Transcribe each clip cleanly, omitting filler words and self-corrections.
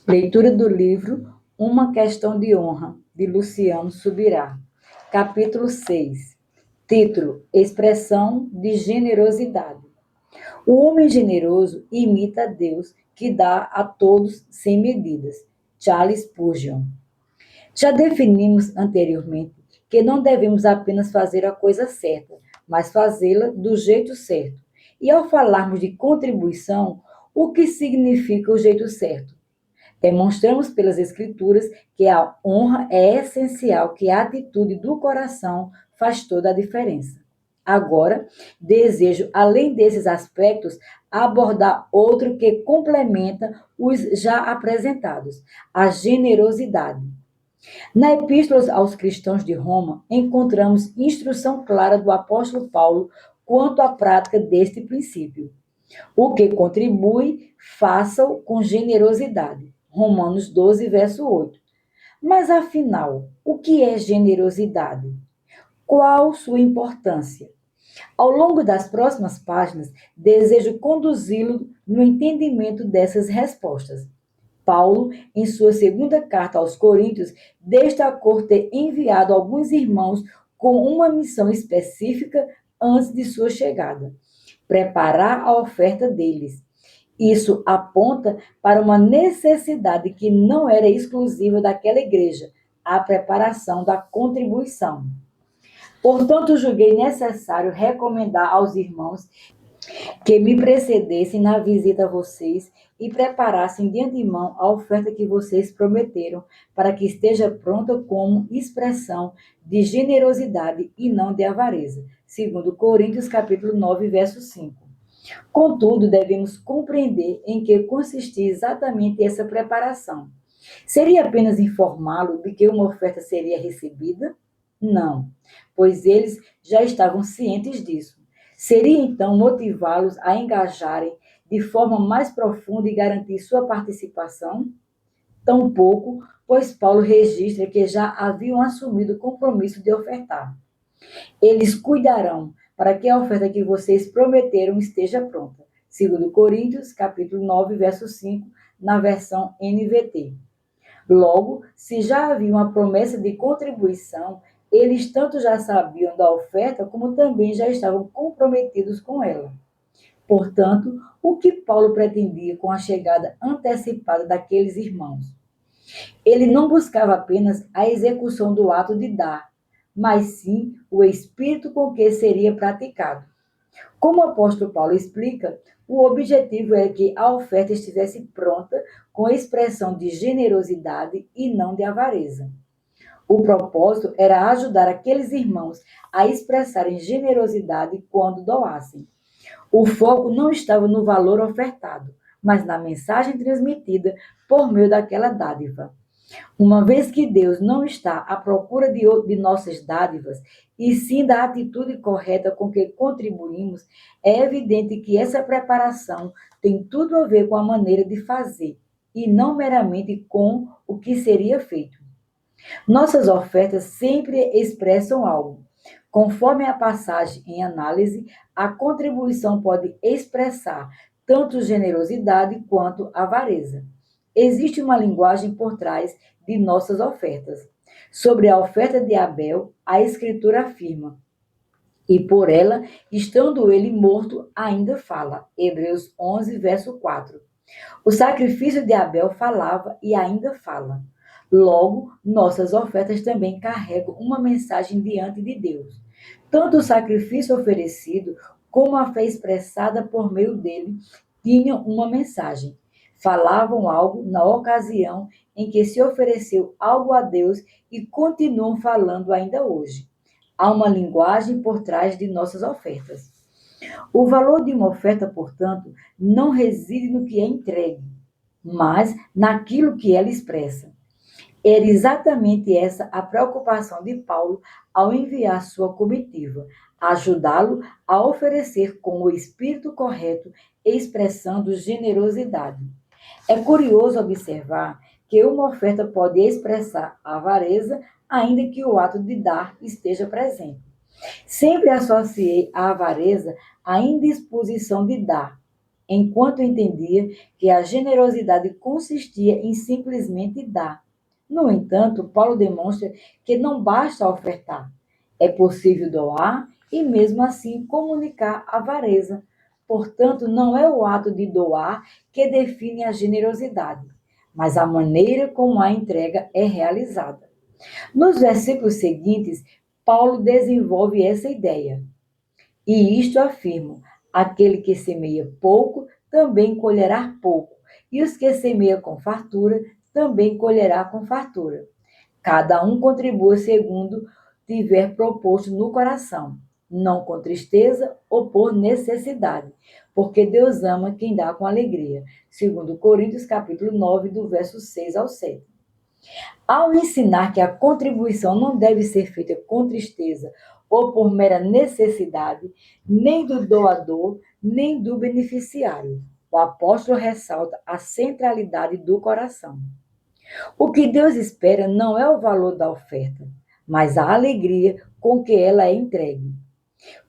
Leitura do livro Uma Questão de Honra, de Luciano Subirá. Capítulo 6. Título: Expressão de generosidade. O homem generoso imita a Deus, que dá a todos sem medidas. Charles Spurgeon. Já definimos anteriormente que não devemos apenas fazer a coisa certa, mas fazê-la do jeito certo. E ao falarmos de contribuição, o que significa o jeito certo? Demonstramos pelas Escrituras que a honra é essencial, que a atitude do coração faz toda a diferença. Agora, desejo, além desses aspectos, abordar outro que complementa os já apresentados: a generosidade. Na Epístola aos Cristãos de Roma, encontramos instrução clara do apóstolo Paulo quanto à prática deste princípio. O que contribui, faça-o com generosidade. Romanos 12, verso 8. Mas afinal, o que é generosidade? Qual sua importância? Ao longo das próximas páginas, desejo conduzi-lo no entendimento dessas respostas. Paulo, em sua segunda carta aos Coríntios, destacou ter enviado alguns irmãos com uma missão específica antes de sua chegada: preparar a oferta deles. Isso aponta para uma necessidade que não era exclusiva daquela igreja: a preparação da contribuição. Portanto, julguei necessário recomendar aos irmãos que me precedessem na visita a vocês e preparassem de antemão a oferta que vocês prometeram, para que esteja pronta como expressão de generosidade e não de avareza. Segundo Coríntios, capítulo 9, verso 5. Contudo, devemos compreender em que consistia exatamente essa preparação. Seria apenas informá-lo de que uma oferta seria recebida? Não, pois eles já estavam cientes disso. Seria então motivá-los a engajarem de forma mais profunda e garantir sua participação? Tampouco, pois Paulo registra que já haviam assumido o compromisso de ofertar. Eles cuidarão para que a oferta que vocês prometeram esteja pronta. Segundo Coríntios, capítulo 9, verso 5, na versão NVT. Logo, se já havia uma promessa de contribuição, eles tanto já sabiam da oferta, como também já estavam comprometidos com ela. Portanto, o que Paulo pretendia com a chegada antecipada daqueles irmãos? Ele não buscava apenas a execução do ato de dar, mas sim o espírito com que seria praticado. Como o apóstolo Paulo explica, o objetivo era que a oferta estivesse pronta com expressão de generosidade e não de avareza. O propósito era ajudar aqueles irmãos a expressarem generosidade quando doassem. O foco não estava no valor ofertado, mas na mensagem transmitida por meio daquela dádiva. Uma vez que Deus não está à procura de nossas dádivas, e sim da atitude correta com que contribuímos, é evidente que essa preparação tem tudo a ver com a maneira de fazer, e não meramente com o que seria feito. Nossas ofertas sempre expressam algo. Conforme a passagem em análise, a contribuição pode expressar tanto generosidade quanto avareza. Existe uma linguagem por trás de nossas ofertas. Sobre a oferta de Abel, a Escritura afirma: e por ela, estando ele morto, ainda fala. Hebreus 11, verso 4. O sacrifício de Abel falava e ainda fala. Logo, nossas ofertas também carregam uma mensagem diante de Deus. Tanto o sacrifício oferecido como a fé expressada por meio dele tinham uma mensagem. Falavam algo na ocasião em que se ofereceu algo a Deus e continuam falando ainda hoje. Há uma linguagem por trás de nossas ofertas. O valor de uma oferta, portanto, não reside no que é entregue, mas naquilo que ela expressa. Era exatamente essa a preocupação de Paulo ao enviar sua comitiva: ajudá-lo a oferecer com o espírito correto, expressando generosidade. É curioso observar que uma oferta pode expressar avareza, ainda que o ato de dar esteja presente. Sempre associei a avareza à indisposição de dar. enquanto entendia que a generosidade consistia em simplesmente dar. No entanto, Paulo demonstra que não basta ofertar. É possível doar e, mesmo assim, comunicar avareza. Portanto, não é o ato de doar que define a generosidade, mas a maneira como a entrega é realizada. Nos versículos seguintes, Paulo desenvolve essa ideia. E isto afirmo: aquele que semeia pouco também colherá pouco, e os que semeia com fartura também colherá com fartura. Cada um contribua segundo tiver proposto no coração, não com tristeza ou por necessidade, porque Deus ama quem dá com alegria. Segundo Coríntios, capítulo 9, do verso 6 ao 7. Ao ensinar que a contribuição não deve ser feita com tristeza ou por mera necessidade, nem do doador, nem do beneficiário, o apóstolo ressalta a centralidade do coração. O que Deus espera não é o valor da oferta, mas a alegria com que ela é entregue.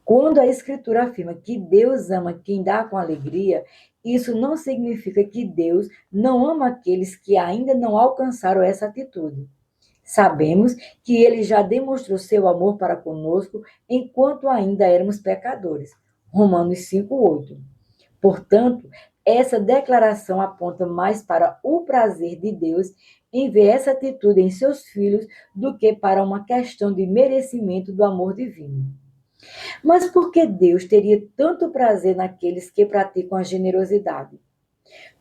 Quando a Escritura afirma que Deus ama quem dá com alegria, isso não significa que Deus não ama aqueles que ainda não alcançaram essa atitude. Sabemos que ele já demonstrou seu amor para conosco enquanto ainda éramos pecadores. Romanos 5:8. Portanto, essa declaração aponta mais para o prazer de Deus em ver essa atitude em seus filhos do que para uma questão de merecimento do amor divino. Mas por que Deus teria tanto prazer naqueles que praticam a generosidade?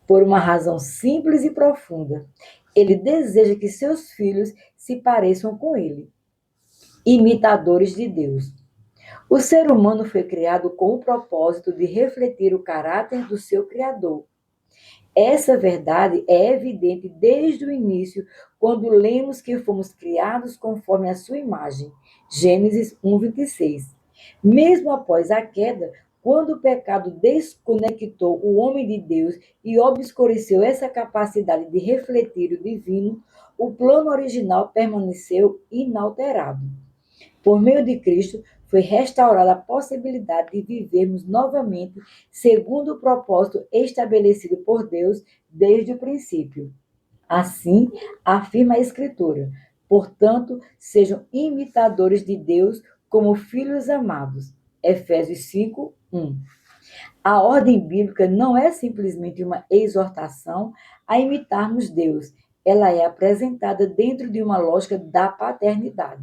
Por uma razão simples e profunda. Ele deseja que seus filhos se pareçam com ele, imitadores de Deus. O ser humano foi criado com o propósito de refletir o caráter do seu Criador. Essa verdade é evidente desde o início, quando lemos que fomos criados conforme a sua imagem. Gênesis 1:26. Mesmo após a queda, quando o pecado desconectou o homem de Deus e obscureceu essa capacidade de refletir o divino, o plano original permaneceu inalterado. Por meio de Cristo, foi restaurada a possibilidade de vivermos novamente segundo o propósito estabelecido por Deus desde o princípio. Assim, afirma a Escritura: portanto, sejam imitadores de Deus como filhos amados. Efésios 5:1. A ordem bíblica não é simplesmente uma exortação a imitarmos Deus, ela é apresentada dentro de uma lógica da paternidade.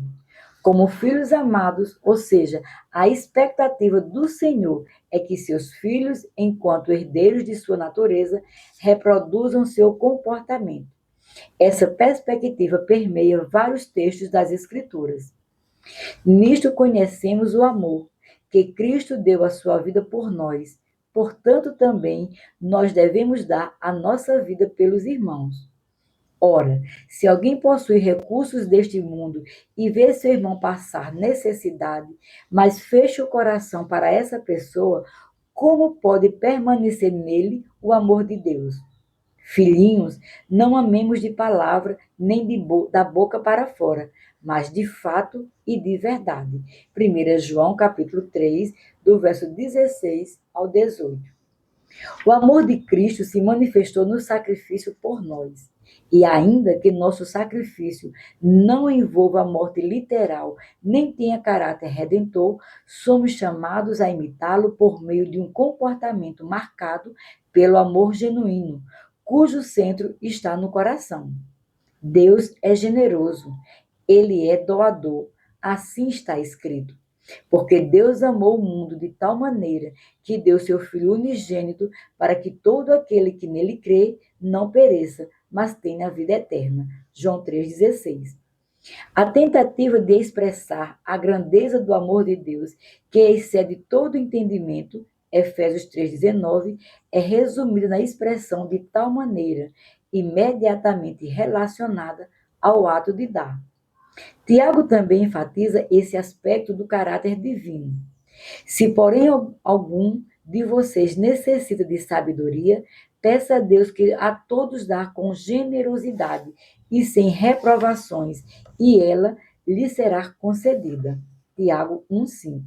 Como filhos amados, ou seja, a expectativa do Senhor é que seus filhos, enquanto herdeiros de sua natureza, reproduzam seu comportamento. Essa perspectiva permeia vários textos das Escrituras. Nisto conhecemos o amor, que Cristo deu a sua vida por nós. Portanto, também nós devemos dar a nossa vida pelos irmãos. Ora, se alguém possui recursos deste mundo e vê seu irmão passar necessidade, mas fecha o coração para essa pessoa, como pode permanecer nele o amor de Deus? Filhinhos, não amemos de palavra nem da boca para fora, mas de fato e de verdade. 1 João capítulo 3, do verso 16 ao 18. O amor de Cristo se manifestou no sacrifício por nós. E ainda que nosso sacrifício não envolva a morte literal, nem tenha caráter redentor, somos chamados a imitá-lo por meio de um comportamento marcado pelo amor genuíno, cujo centro está no coração. Deus é generoso, ele é doador, assim está escrito. Porque Deus amou o mundo de tal maneira que deu seu Filho unigênito para que todo aquele que nele crê não pereça, mas tenha a vida eterna. João 3,16. A tentativa de expressar a grandeza do amor de Deus, que excede todo entendimento, Efésios 3,19, é resumida na expressão de tal maneira, imediatamente relacionada ao ato de dar. Tiago também enfatiza esse aspecto do caráter divino. Se, porém, algum de vocês necessita de sabedoria, peça a Deus que a todos dá com generosidade e sem reprovações, e ela lhe será concedida. Tiago 1,5.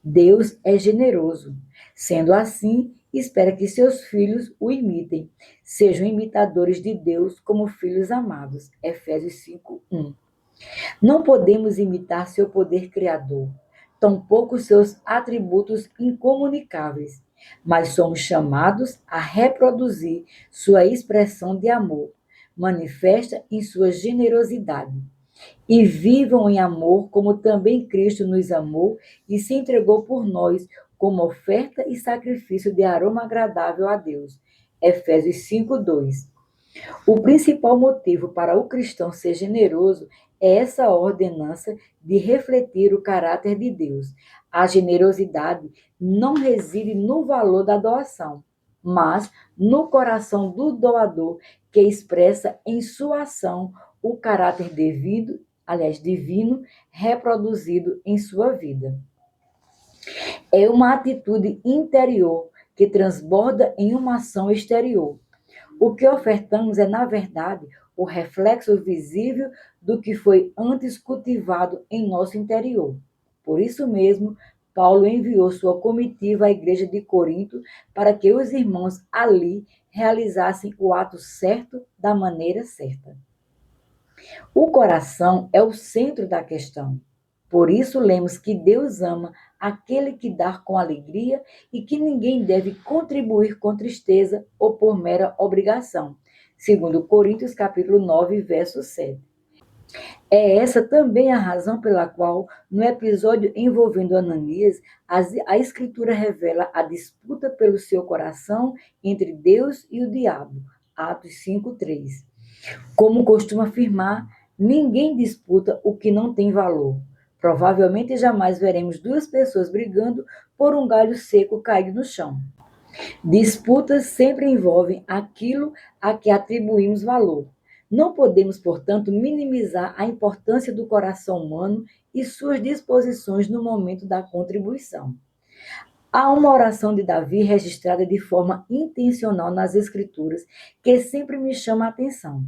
Deus é generoso. Sendo assim, espera que seus filhos o imitem, sejam imitadores de Deus como filhos amados. Efésios 5:1. Não podemos imitar seu poder criador, tampouco seus atributos incomunicáveis, mas somos chamados a reproduzir sua expressão de amor, manifesta em sua generosidade. E vivam em amor, como também Cristo nos amou e se entregou por nós, como oferta e sacrifício de aroma agradável a Deus. Efésios 5:2. O principal motivo para o cristão ser generoso é essa ordenança de refletir o caráter de Deus. A generosidade não reside no valor da doação, mas no coração do doador, que expressa em sua ação o caráter divino, reproduzido em sua vida. É uma atitude interior que transborda em uma ação exterior. O que ofertamos é, na verdade, o reflexo visível do que foi antes cultivado em nosso interior. Por isso mesmo, Paulo enviou sua comitiva à igreja de Corinto para que os irmãos ali realizassem o ato certo da maneira certa. O coração é o centro da questão. Por isso lemos que Deus ama aquele que dá com alegria e que ninguém deve contribuir com tristeza ou por mera obrigação. Segundo Coríntios capítulo 9, verso 7. É essa também a razão pela qual, no episódio envolvendo Ananias, a Escritura revela a disputa pelo seu coração entre Deus e o diabo. Atos 5:3. Como costuma afirmar, ninguém disputa o que não tem valor. Provavelmente jamais veremos duas pessoas brigando por um galho seco caído no chão. Disputas sempre envolvem aquilo a que atribuímos valor. Não podemos, portanto, minimizar a importância do coração humano e suas disposições no momento da contribuição. Há uma oração de Davi registrada de forma intencional nas Escrituras que sempre me chama a atenção.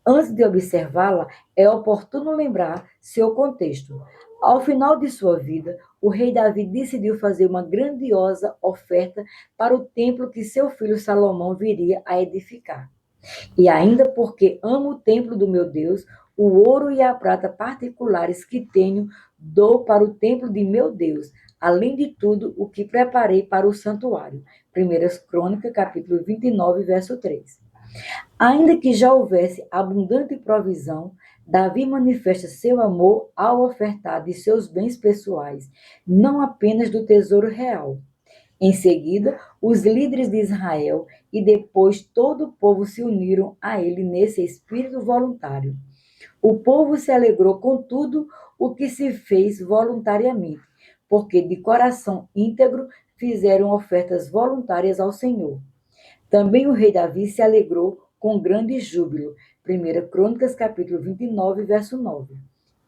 Antes de observá-la, é oportuno lembrar seu contexto. Ao final de sua vida, o rei Davi decidiu fazer uma grandiosa oferta para o templo que seu filho Salomão viria a edificar. E ainda porque amo o templo do meu Deus, o ouro e a prata particulares que tenho, dou para o templo de meu Deus, além de tudo o que preparei para o santuário. 1 Crônicas, capítulo 29, verso 3. Ainda que já houvesse abundante provisão, Davi manifesta seu amor ao ofertar de seus bens pessoais, não apenas do tesouro real. Em seguida, os líderes de Israel e depois todo o povo se uniram a ele nesse espírito voluntário. O povo se alegrou com tudo o que se fez voluntariamente, porque de coração íntegro fizeram ofertas voluntárias ao Senhor. Também o rei Davi se alegrou com grande júbilo. 1 Crônicas, capítulo 29, verso 9.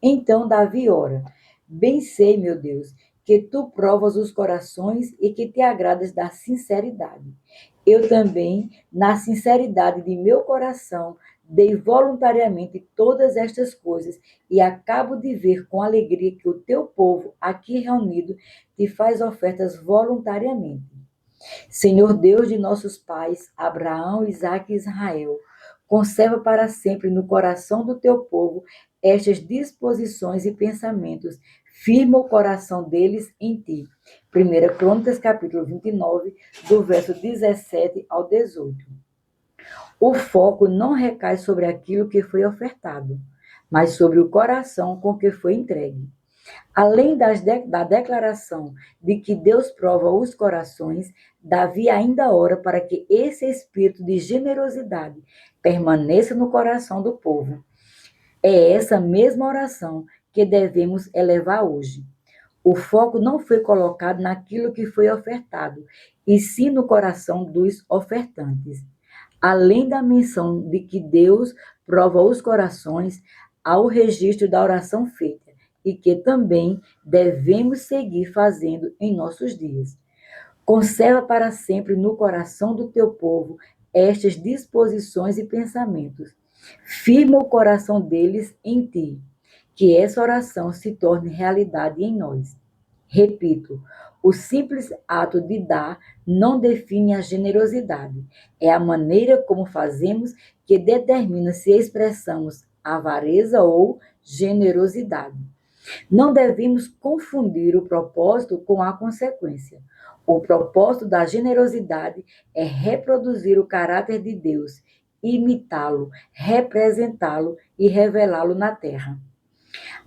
Então Davi ora: Bem sei, meu Deus, que tu provas os corações e que te agradas da sinceridade. Eu também, na sinceridade de meu coração, dei voluntariamente todas estas coisas e acabo de ver com alegria que o teu povo, aqui reunido, te faz ofertas voluntariamente. Senhor Deus de nossos pais, Abraão, Isaque e Israel, conserva para sempre no coração do teu povo estas disposições e pensamentos. Firma o coração deles em ti. 1 Crônicas, capítulo 29, do verso 17 ao 18. O foco não recai sobre aquilo que foi ofertado, mas sobre o coração com que foi entregue. Além da declaração de que Deus prova os corações, Davi ainda ora para que esse espírito de generosidade permaneça no coração do povo. É essa mesma oração que devemos elevar hoje. O foco não foi colocado naquilo que foi ofertado, e sim no coração dos ofertantes. Além da menção de que Deus prova os corações, há o registro da oração feita e que também devemos seguir fazendo em nossos dias. Conserva para sempre no coração do teu povo estas disposições e pensamentos. Firma o coração deles em ti, que essa oração se torne realidade em nós. Repito, O simples ato de dar não define a generosidade. É a maneira como fazemos que determina se expressamos avareza ou generosidade. Não devemos confundir o propósito com a consequência. O propósito da generosidade é reproduzir o caráter de Deus, imitá-lo, representá-lo e revelá-lo na terra.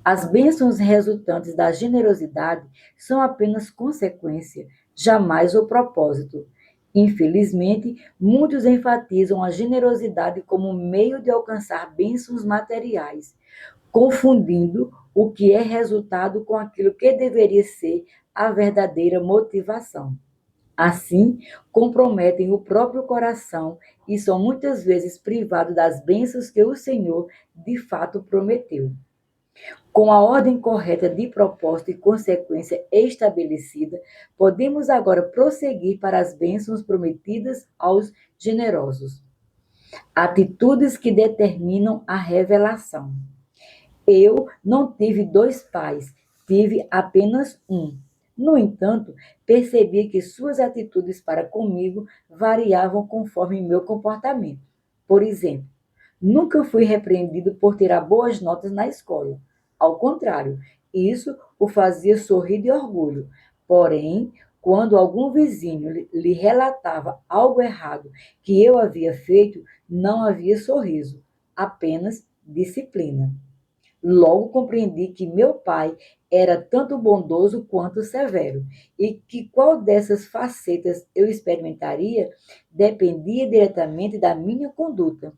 As bênçãos resultantes da generosidade são apenas consequência, jamais o propósito. Infelizmente, muitos enfatizam a generosidade como meio de alcançar bênçãos materiais, confundindo o que é resultado com aquilo que deveria ser a verdadeira motivação. Assim, comprometem o próprio coração e são muitas vezes privados das bênçãos que o Senhor de fato prometeu. Com a ordem correta de propósito e consequência estabelecida, podemos agora prosseguir para as bênçãos prometidas aos generosos. Atitudes que determinam a revelação. Eu não tive dois pais, tive apenas um. No entanto, percebi que suas atitudes para comigo variavam conforme meu comportamento. Por exemplo, nunca fui repreendido por tirar boas notas na escola. Ao contrário, isso o fazia sorrir de orgulho. Porém, quando algum vizinho lhe relatava algo errado que eu havia feito, não havia sorriso, apenas disciplina. Logo compreendi que meu pai era tanto bondoso quanto severo, e que qual dessas facetas eu experimentaria dependia diretamente da minha conduta.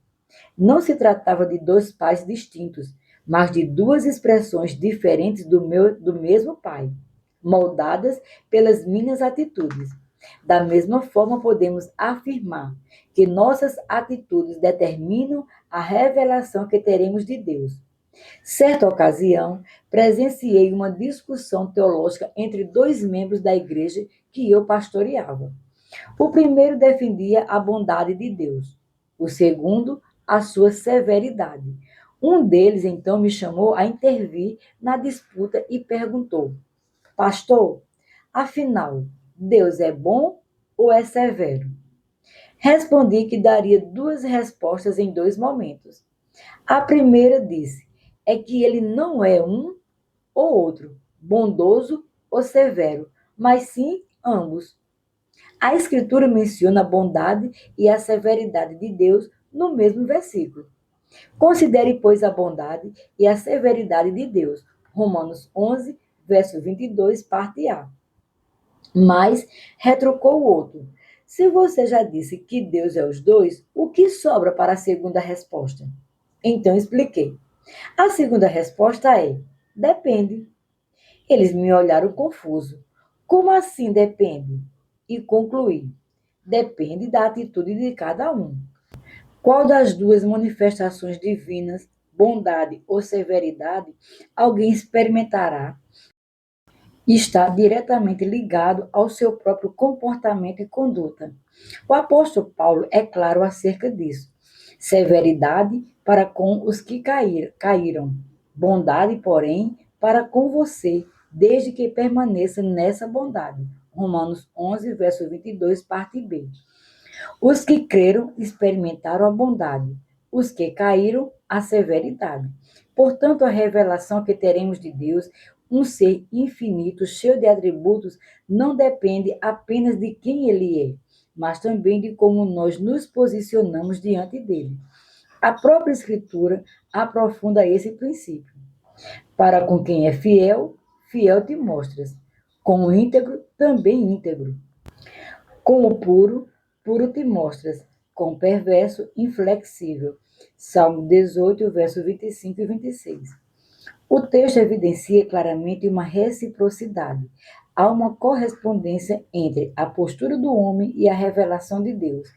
Não se tratava de dois pais distintos, mas de duas expressões diferentes do mesmo pai, moldadas pelas minhas atitudes. Da mesma forma, podemos afirmar que nossas atitudes determinam a revelação que teremos de Deus. Certa ocasião, presenciei uma discussão teológica entre dois membros da igreja que eu pastoreava. O primeiro defendia a bondade de Deus, o segundo, a sua severidade. Um deles, então, me chamou a intervir na disputa e perguntou: Pastor, afinal, Deus é bom ou é severo? Respondi que daria duas respostas em dois momentos. A primeira disse: é que ele não é um ou outro, bondoso ou severo, mas sim ambos. A Escritura menciona a bondade e a severidade de Deus no mesmo versículo. Considere, pois, a bondade e a severidade de Deus. Romanos 11, verso 22, parte A. Mas retrucou o outro: se você já disse que Deus é os dois, o que sobra para a segunda resposta? Então expliquei. A segunda resposta é: depende. Eles me olharam confuso. Como assim depende? E concluí: depende da atitude de cada um. Qual das duas manifestações divinas, bondade ou severidade, alguém experimentará está diretamente ligado ao seu próprio comportamento e conduta. O apóstolo Paulo é claro acerca disso. Severidade para com os que caíram, bondade, porém, para com você, desde que permaneça nessa bondade. Romanos 11, verso 22, parte B. Os que creram experimentaram a bondade, os que caíram, a severidade. Portanto, a revelação que teremos de Deus, um ser infinito, cheio de atributos, não depende apenas de quem ele é, mas também de como nós nos posicionamos diante dele. A própria Escritura aprofunda esse princípio. Para com quem é fiel, fiel te mostras. Com o íntegro, também íntegro. Com o puro, puro te mostras, com o perverso, inflexível. Salmo 18, verso 25 e 26. O texto evidencia claramente uma reciprocidade. Há uma correspondência entre a postura do homem e a revelação de Deus.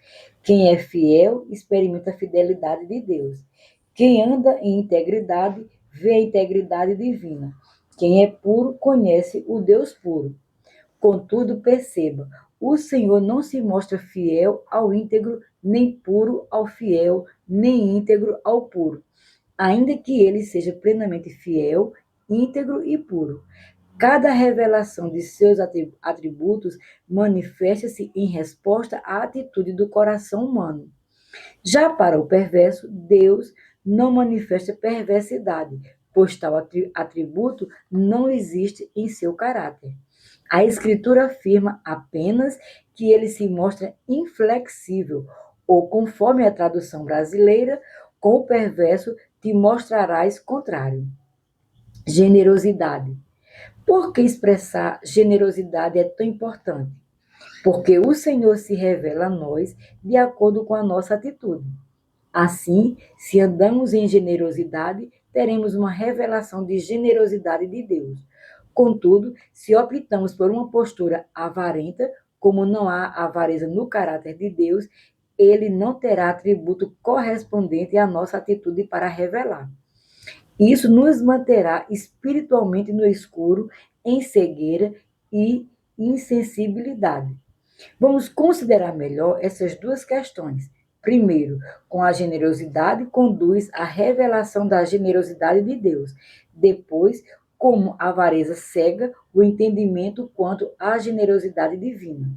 Quem é fiel experimenta a fidelidade de Deus. Quem anda em integridade vê a integridade divina. Quem é puro conhece o Deus puro. Contudo, perceba, o Senhor não se mostra fiel ao íntegro, nem puro ao fiel, nem íntegro ao puro, ainda que ele seja plenamente fiel, íntegro e puro. Cada revelação de seus atributos manifesta-se em resposta à atitude do coração humano. Já para o perverso, Deus não manifesta perversidade, pois tal atributo não existe em seu caráter. A Escritura afirma apenas que ele se mostra inflexível, ou, conforme a tradução brasileira, com o perverso te mostrarás contrário. Generosidade. Por que expressar generosidade é tão importante? Porque o Senhor se revela a nós de acordo com a nossa atitude. Assim, se andamos em generosidade, teremos uma revelação de generosidade de Deus. Contudo, se optamos por uma postura avarenta, como não há avareza no caráter de Deus, ele não terá atributo correspondente à nossa atitude para revelar. Isso nos manterá espiritualmente no escuro, em cegueira e insensibilidade. Vamos considerar melhor essas duas questões. Primeiro, com a generosidade conduz à revelação da generosidade de Deus. Depois, como a avareza cega o entendimento quanto à generosidade divina.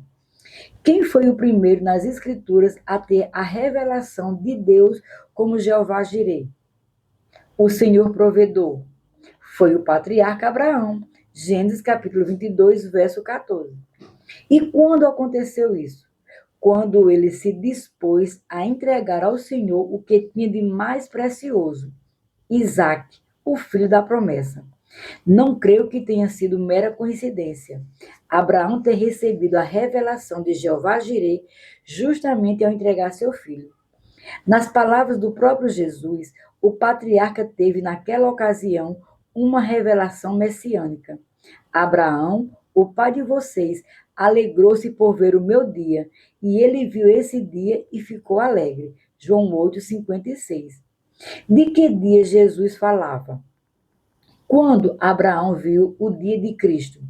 Quem foi o primeiro nas Escrituras a ter a revelação de Deus como Jeová Jireh? O Senhor provedor. Foi o patriarca Abraão. Gênesis capítulo 22, verso 14. E quando aconteceu isso? Quando ele se dispôs a entregar ao Senhor o que tinha de mais precioso, Isaque, o filho da promessa. Não creio que tenha sido mera coincidência Abraão ter recebido a revelação de Jeová Jireh justamente ao entregar seu filho. Nas palavras do próprio Jesus, o patriarca teve naquela ocasião uma revelação messiânica. Abraão, o pai de vocês, alegrou-se por ver o meu dia, e ele viu esse dia e ficou alegre. João 8,56. De que dia Jesus falava? Quando Abraão viu o dia de Cristo.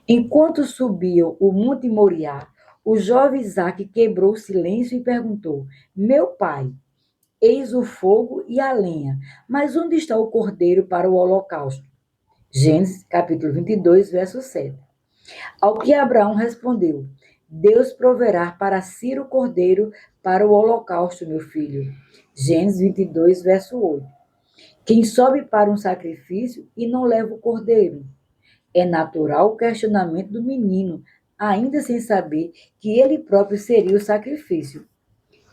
Enquanto subiam o Monte Moriá, o jovem Isaque quebrou o silêncio e perguntou: Meu pai, eis o fogo e a lenha, mas onde está o cordeiro para o holocausto? Gênesis capítulo 22, verso 7. Ao que Abraão respondeu: Deus proverá para si o cordeiro para o holocausto, meu filho. Gênesis 22, verso 8. Quem sobe para um sacrifício e não leva o cordeiro? É natural o questionamento do menino, ainda sem saber que ele próprio seria o sacrifício.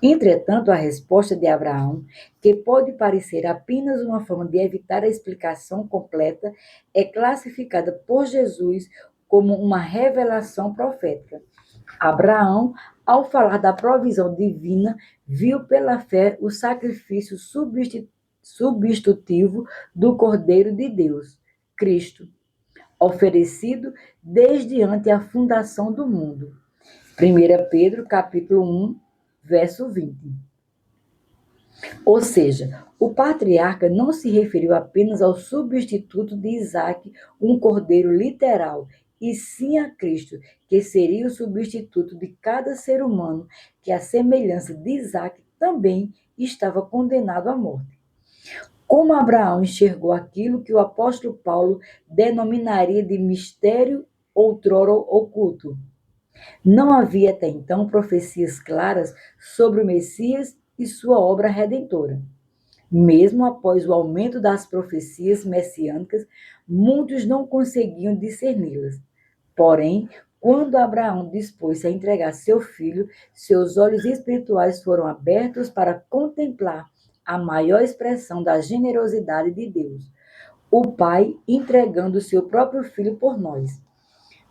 Entretanto, a resposta de Abraão, que pode parecer apenas uma forma de evitar a explicação completa, é classificada por Jesus como uma revelação profética. Abraão, ao falar da provisão divina, viu pela fé o sacrifício substitutivo do Cordeiro de Deus, Cristo, oferecido desde antes a fundação do mundo. 1 Pedro, capítulo 1, verso 20. Ou seja, o patriarca não se referiu apenas ao substituto de Isaque, um cordeiro literal, e sim a Cristo, que seria o substituto de cada ser humano, que, à semelhança de Isaque, também estava condenado à morte. Como Abraão enxergou aquilo que o apóstolo Paulo denominaria de mistério outrora oculto? Não havia até então profecias claras sobre o Messias e sua obra redentora. Mesmo após o aumento das profecias messiânicas, muitos não conseguiam discerni-las. Porém, quando Abraão dispôs-se a entregar seu filho, seus olhos espirituais foram abertos para contemplar a maior expressão da generosidade de Deus, o Pai entregando seu próprio filho por nós.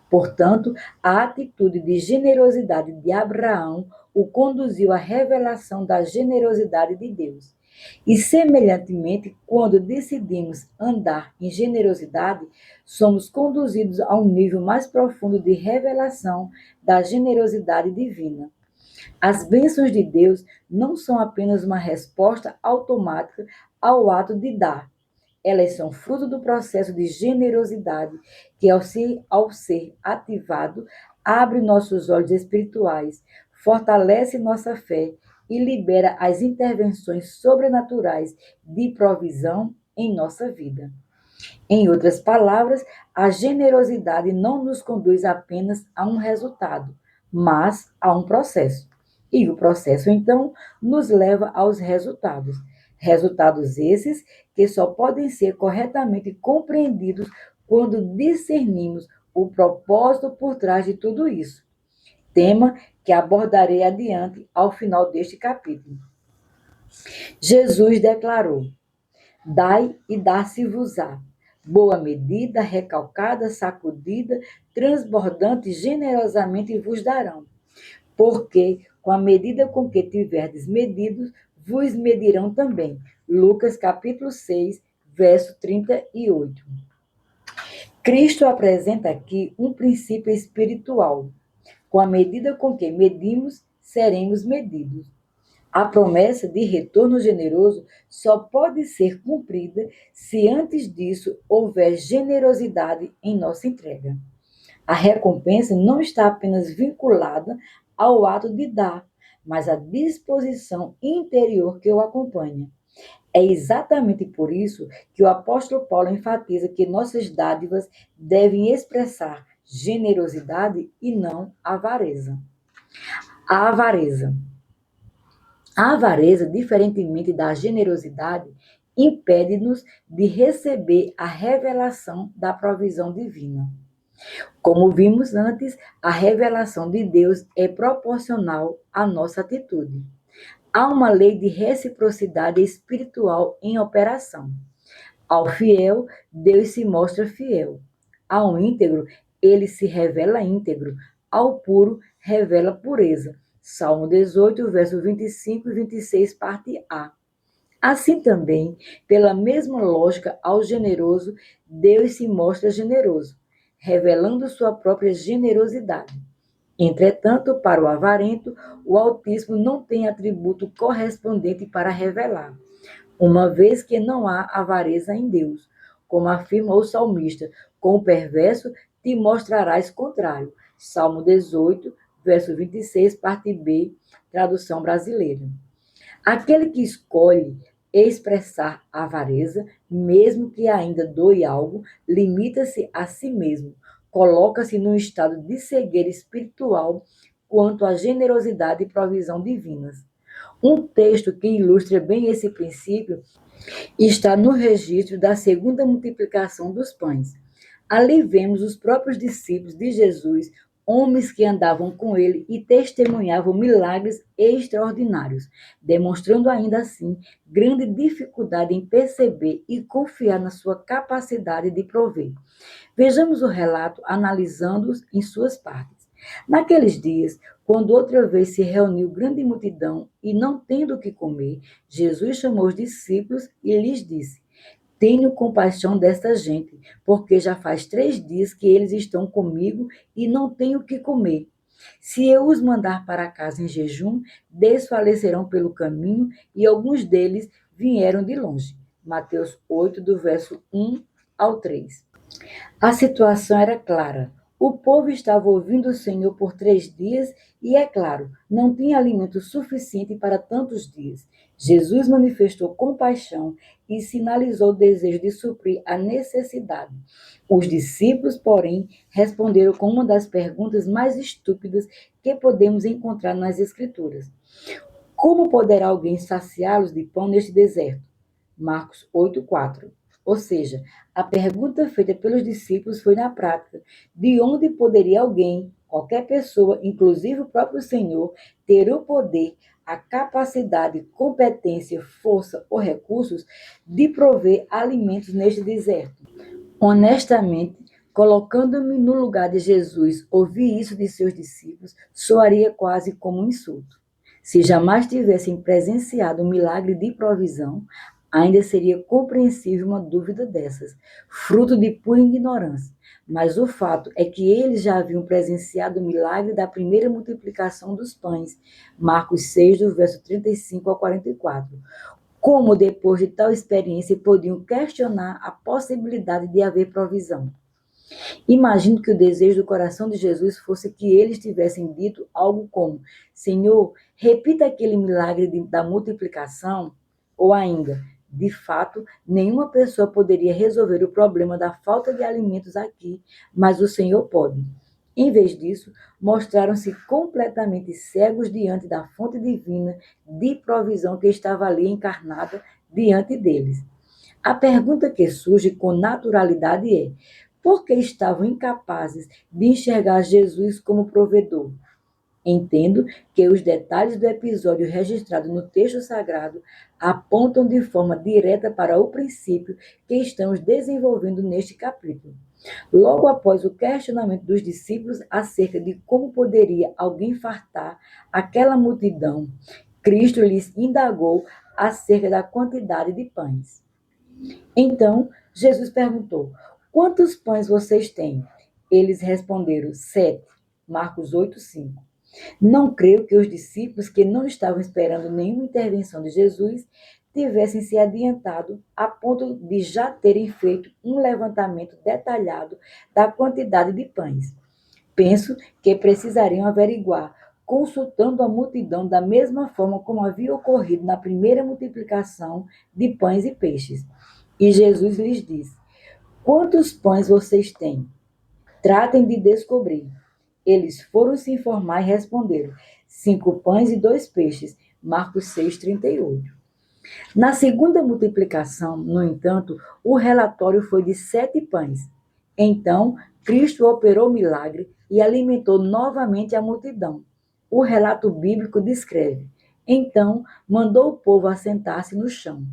Portanto, a atitude de generosidade de Abraão o conduziu à revelação da generosidade de Deus. E, semelhantemente, quando decidimos andar em generosidade, somos conduzidos a um nível mais profundo de revelação da generosidade divina. As bênçãos de Deus não são apenas uma resposta automática ao ato de dar. Elas são fruto do processo de generosidade que, ao ser ativado, abre nossos olhos espirituais, fortalece nossa fé e libera as intervenções sobrenaturais de provisão em nossa vida. Em outras palavras, a generosidade não nos conduz apenas a um resultado, mas a um processo. E o processo, então, nos leva aos resultados. Resultados esses que só podem ser corretamente compreendidos quando discernimos o propósito por trás de tudo isso. Tema que abordarei adiante ao final deste capítulo. Jesus declarou: Dai e dar-se-vos-á. Boa medida, recalcada, sacudida, transbordante, generosamente vos darão. Porque com a medida com que tiverdes medidos, vos medirão também. Lucas capítulo 6, verso 38. Cristo apresenta aqui um princípio espiritual. Com a medida com que medimos, seremos medidos. A promessa de retorno generoso só pode ser cumprida se antes disso houver generosidade em nossa entrega. A recompensa não está apenas vinculada ao ato de dar, mas à disposição interior que o acompanha. É exatamente por isso que o apóstolo Paulo enfatiza que nossas dádivas devem expressar generosidade e não avareza. A avareza. A avareza, diferentemente da generosidade, impede-nos de receber a revelação da provisão divina. Como vimos antes, a revelação de Deus é proporcional à nossa atitude. Há uma lei de reciprocidade espiritual em operação. Ao fiel, Deus se mostra fiel. Ao íntegro, ele se revela íntegro. Ao puro, revela pureza. Salmo 18, verso 25 e 26, parte A. Assim também, pela mesma lógica, ao generoso, Deus se mostra generoso, revelando sua própria generosidade. Entretanto, para o avarento, o Altíssimo não tem atributo correspondente para revelar, uma vez que não há avareza em Deus. Como afirma o salmista, com o perverso te mostrarás contrário. Salmo 18, verso 26, parte B, tradução brasileira. Aquele que escolhe expressar avareza, mesmo que ainda doe algo, limita-se a si mesmo, coloca-se num estado de cegueira espiritual quanto à generosidade e provisão divinas. Um texto que ilustra bem esse princípio está no registro da segunda multiplicação dos pães. Ali vemos os próprios discípulos de Jesus, homens que andavam com ele e testemunhavam milagres extraordinários, demonstrando ainda assim grande dificuldade em perceber e confiar na sua capacidade de prover. Vejamos o relato analisando-os em suas partes. Naqueles dias, quando outra vez se reuniu grande multidão e não tendo o que comer, Jesus chamou os discípulos e lhes disse: Tenho compaixão desta gente, porque já faz 3 dias que eles estão comigo e não têm o que comer. Se eu os mandar para casa em jejum, desfalecerão pelo caminho, e alguns deles vieram de longe. Mateus 8, do verso 1 ao 3. A situação era clara. O povo estava ouvindo o Senhor por 3 dias e, é claro, não tinha alimento suficiente para tantos dias. Jesus manifestou compaixão e sinalizou o desejo de suprir a necessidade. Os discípulos, porém, responderam com uma das perguntas mais estúpidas que podemos encontrar nas Escrituras: Como poderá alguém saciá-los de pão neste deserto? Marcos 8:4. Ou seja, a pergunta feita pelos discípulos foi na prática: de onde poderia alguém, qualquer pessoa, inclusive o próprio Senhor, ter o poder, a capacidade, competência, força ou recursos de prover alimentos neste deserto? Honestamente, colocando-me no lugar de Jesus, ouvir isso de seus discípulos soaria quase como um insulto. Se jamais tivessem presenciado um milagre de provisão, ainda seria compreensível uma dúvida dessas, fruto de pura ignorância. Mas o fato é que eles já haviam presenciado o milagre da primeira multiplicação dos pães, Marcos 6, do verso 35 ao 44. Como, depois de tal experiência, podiam questionar a possibilidade de haver provisão? Imagino que o desejo do coração de Jesus fosse que eles tivessem dito algo como: Senhor, repita aquele milagre da multiplicação, ou ainda, De fato, nenhuma pessoa poderia resolver o problema da falta de alimentos aqui, mas o Senhor pode. Em vez disso, mostraram-se completamente cegos diante da fonte divina de provisão que estava ali encarnada diante deles. A pergunta que surge com naturalidade é: por que estavam incapazes de enxergar Jesus como provedor? Entendo que os detalhes do episódio registrado no texto sagrado apontam de forma direta para o princípio que estamos desenvolvendo neste capítulo. Logo após o questionamento dos discípulos acerca de como poderia alguém fartar aquela multidão, Cristo lhes indagou acerca da quantidade de pães. Então, Jesus perguntou: quantos pães vocês têm? Eles responderam: 7. Marcos 8:5. Não creio que os discípulos, que não estavam esperando nenhuma intervenção de Jesus, tivessem se adiantado a ponto de já terem feito um levantamento detalhado da quantidade de pães. Penso que precisariam averiguar, consultando a multidão da mesma forma como havia ocorrido na primeira multiplicação de pães e peixes. E Jesus lhes disse: quantos pães vocês têm? Tratem de descobrir. Eles foram se informar e responderam: 5 pães e 2 peixes. Marcos 6:38. Na segunda multiplicação, no entanto, o relatório foi de 7 pães. Então, Cristo operou o milagre e alimentou novamente a multidão. O relato bíblico descreve: então, mandou o povo assentar-se no chão,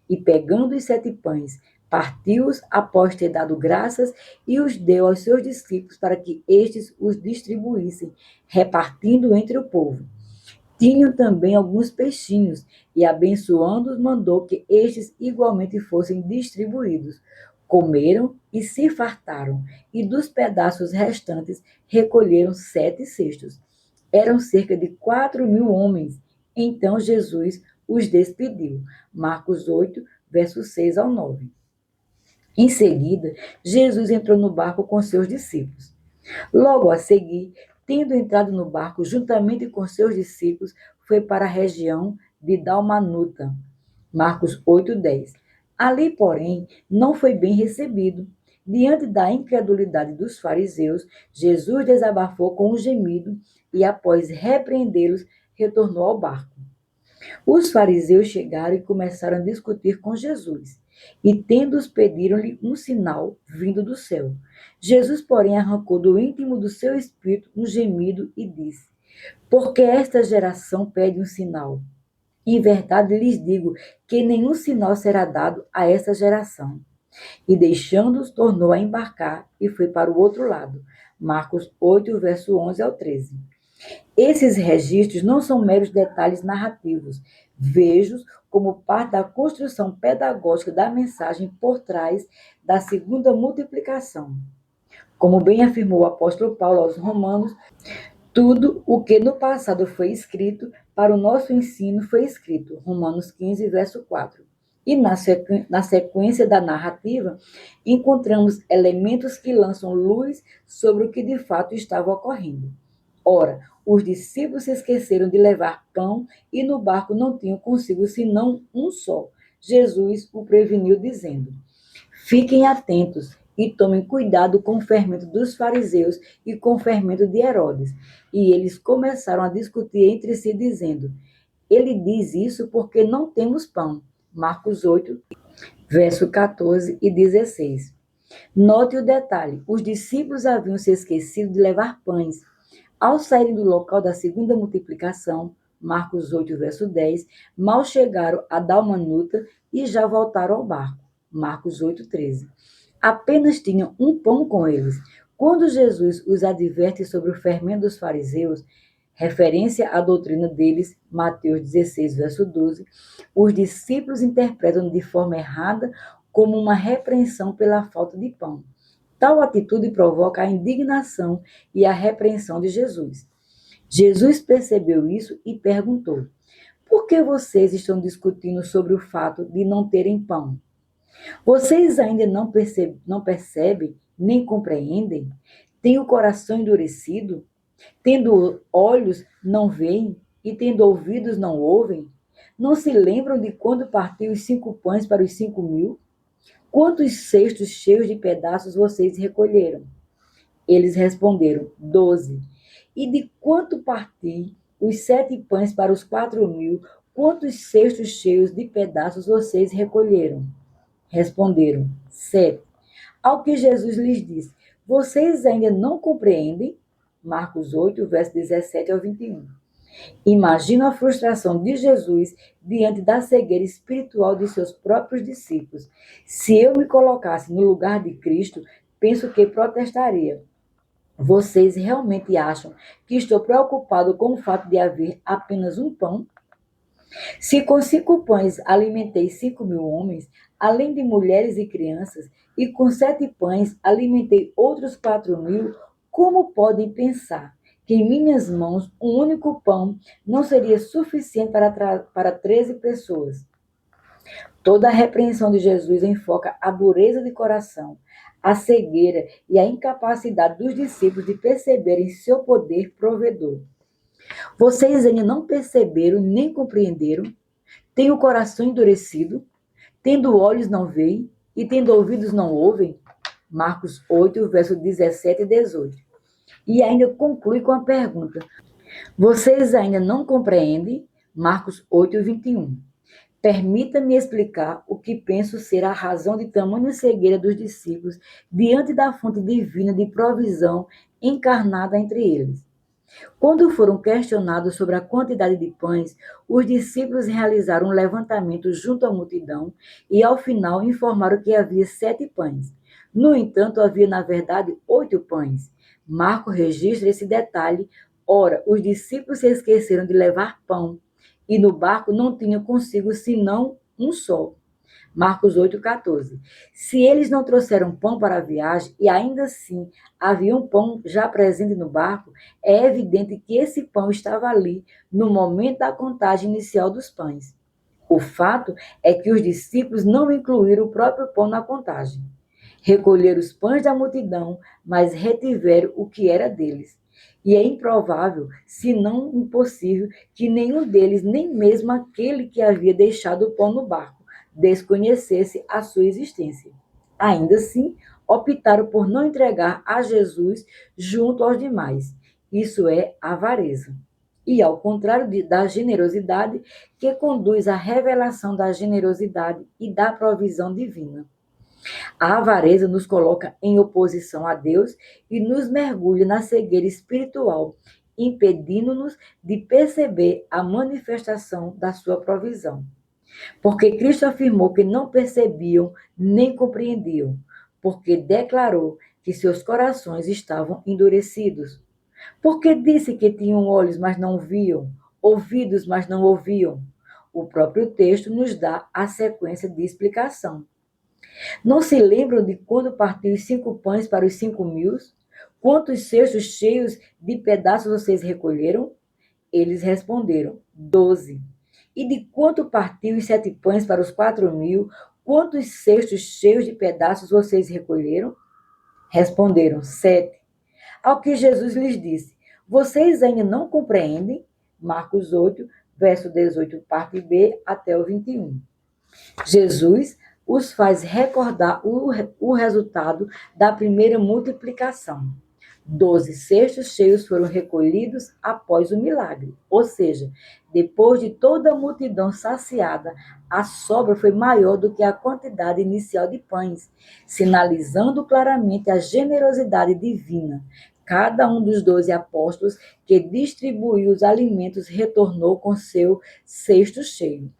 e pegando os 7 pães, partiu-os após ter dado graças e os deu aos seus discípulos para que estes os distribuíssem, repartindo entre o povo. Tinham também alguns peixinhos, e abençoando-os, mandou que estes igualmente fossem distribuídos. Comeram e se fartaram, e dos pedaços restantes recolheram 7 cestos. Eram cerca de 4.000 homens. Então Jesus os despediu. Marcos 8, versos 6 ao 9. Em seguida, Jesus entrou no barco com seus discípulos. Logo a seguir, tendo entrado no barco juntamente com seus discípulos, foi para a região de Dalmanuta. Marcos 8:10. Ali, porém, não foi bem recebido. Diante da incredulidade dos fariseus, Jesus desabafou com um gemido e, após repreendê-los, retornou ao barco. Os fariseus chegaram e começaram a discutir com Jesus. E tendo-os, pediram-lhe um sinal vindo do céu. Jesus, porém, arrancou do íntimo do seu espírito um gemido e disse: porque esta geração pede um sinal. Em verdade lhes digo que nenhum sinal será dado a essa geração. E deixando-os, tornou a embarcar e foi para o outro lado. Marcos 8, verso 11 ao 13. Esses registros não são meros detalhes narrativos. Vejo-os como parte da construção pedagógica da mensagem por trás da segunda multiplicação. Como bem afirmou o apóstolo Paulo aos Romanos, tudo o que no passado foi escrito para o nosso ensino foi escrito. Romanos 15, verso 4. E na sequência da narrativa, encontramos elementos que lançam luz sobre o que de fato estava ocorrendo. Ora, os discípulos se esqueceram de levar pão e no barco não tinham consigo senão um só. Jesus o preveniu, dizendo: fiquem atentos e tomem cuidado com o fermento dos fariseus e com o fermento de Herodes. E eles começaram a discutir entre si, dizendo: ele diz isso porque não temos pão. Marcos 8, verso 14 e 16. Note o detalhe: os discípulos haviam se esquecido de levar pães. Ao saírem do local da segunda multiplicação, Marcos 8, verso 10, mal chegaram a Dalmanuta e já voltaram ao barco. Marcos 8, 13. Apenas tinham um pão com eles. Quando Jesus os adverte sobre o fermento dos fariseus, referência à doutrina deles, Mateus 16, verso 12, os discípulos interpretam de forma errada como uma repreensão pela falta de pão. Tal atitude provoca a indignação e a repreensão de Jesus. Jesus percebeu isso e perguntou: por que vocês estão discutindo sobre o fato de não terem pão? Vocês ainda não percebem, nem compreendem? Têm o coração endurecido? Tendo olhos, não veem? E tendo ouvidos, não ouvem? Não se lembram de quando partiu os 5 pães para os 5.000? Quantos cestos cheios de pedaços vocês recolheram? Eles responderam, 12. E de quanto parti os 7 pães para os 4.000, quantos cestos cheios de pedaços vocês recolheram? Responderam, 7. Ao que Jesus lhes disse, vocês ainda não compreendem? Marcos 8, verso 17 ao 21. Imagino a frustração de Jesus diante da cegueira espiritual de seus próprios discípulos. Se eu me colocasse no lugar de Cristo, penso que protestaria. Vocês realmente acham que estou preocupado com o fato de haver apenas um pão? Se com 5 pães alimentei 5.000 homens, além de mulheres e crianças, e com 7 pães alimentei outros 4.000, como podem pensar que em minhas mãos um único pão não seria suficiente para 13 pessoas? Toda a repreensão de Jesus enfoca a dureza de coração, a cegueira e a incapacidade dos discípulos de perceberem seu poder provedor. Vocês ainda não perceberam nem compreenderam? Têm o coração endurecido? Tendo olhos não veem? E tendo ouvidos não ouvem? Marcos 8, verso 17 e 18. E ainda conclui com a pergunta: vocês ainda não compreendem? Marcos 8, 21. Permita-me explicar o que penso ser a razão de tamanha cegueira dos discípulos diante da fonte divina de provisão encarnada entre eles. Quando foram questionados sobre a quantidade de pães, os discípulos realizaram um levantamento junto à multidão e, ao final, informaram que havia 7 pães. No entanto, havia, na verdade, 8 pães. Marcos registra esse detalhe. Ora, os discípulos se esqueceram de levar pão, e no barco não tinham consigo senão um só. Marcos 8,14. Se eles não trouxeram pão para a viagem e ainda assim havia um pão já presente no barco, é evidente que esse pão estava ali no momento da contagem inicial dos pães. O fato é que os discípulos não incluíram o próprio pão na contagem. Recolheram os pães da multidão, mas retiveram o que era deles. E é improvável, se não impossível, que nenhum deles, nem mesmo aquele que havia deixado o pão no barco, desconhecesse a sua existência. Ainda assim, optaram por não entregar a Jesus junto aos demais. Isso é avareza. E ao contrário da generosidade, que conduz à revelação da generosidade e da provisão divina. A avareza nos coloca em oposição a Deus e nos mergulha na cegueira espiritual, impedindo-nos de perceber a manifestação da sua provisão. Porque Cristo afirmou que não percebiam nem compreendiam, porque declarou que seus corações estavam endurecidos. Porque disse que tinham olhos, mas não viam, ouvidos, mas não ouviam. O próprio texto nos dá a sequência de explicação. Não se lembram de quando partiu os 5 pães para os 5.000? Quantos cestos cheios de pedaços vocês recolheram? Eles responderam, 12. E de quanto partiu os 7 pães para os 4.000? Quantos cestos cheios de pedaços vocês recolheram? Responderam, 7. Ao que Jesus lhes disse, vocês ainda não compreendem? Marcos 8, verso 18, parte B, até o 21. Jesus os faz recordar o resultado da primeira multiplicação. 12 cestos cheios foram recolhidos após o milagre, ou seja, depois de toda a multidão saciada, a sobra foi maior do que a quantidade inicial de pães, sinalizando claramente a generosidade divina. Cada um dos 12 apóstolos que distribuiu os alimentos retornou com seu cesto cheio.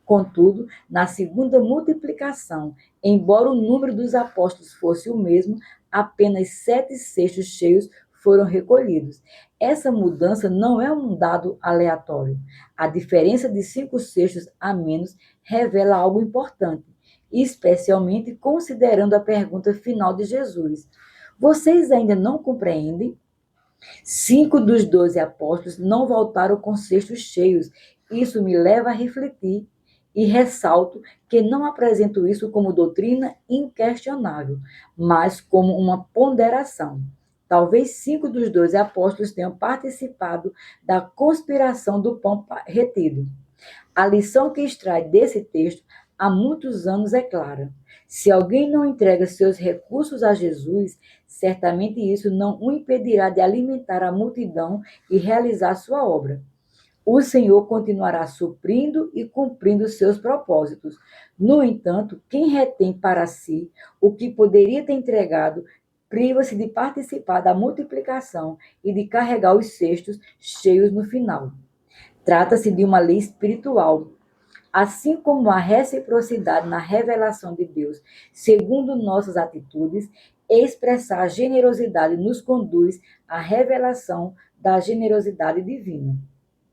Contudo, na segunda multiplicação, embora o número dos apóstolos fosse o mesmo, apenas 7 cestos cheios foram recolhidos. Essa mudança não é um dado aleatório. A diferença de 5 cestos a menos revela algo importante, especialmente considerando a pergunta final de Jesus. Vocês ainda não compreendem? 5 dos 12 apóstolos não voltaram com cestos cheios. Isso me leva a refletir. E ressalto que não apresento isso como doutrina inquestionável, mas como uma ponderação. Talvez 5 dos 12 apóstolos tenham participado da conspiração do pão retido. A lição que extrai desse texto há muitos anos é clara. Se alguém não entrega seus recursos a Jesus, certamente isso não o impedirá de alimentar a multidão e realizar sua obra. O Senhor continuará suprindo e cumprindo seus propósitos. No entanto, quem retém para si o que poderia ter entregado, priva-se de participar da multiplicação e de carregar os cestos cheios no final. Trata-se de uma lei espiritual. Assim como a reciprocidade na revelação de Deus, segundo nossas atitudes, expressar a generosidade nos conduz à revelação da generosidade divina.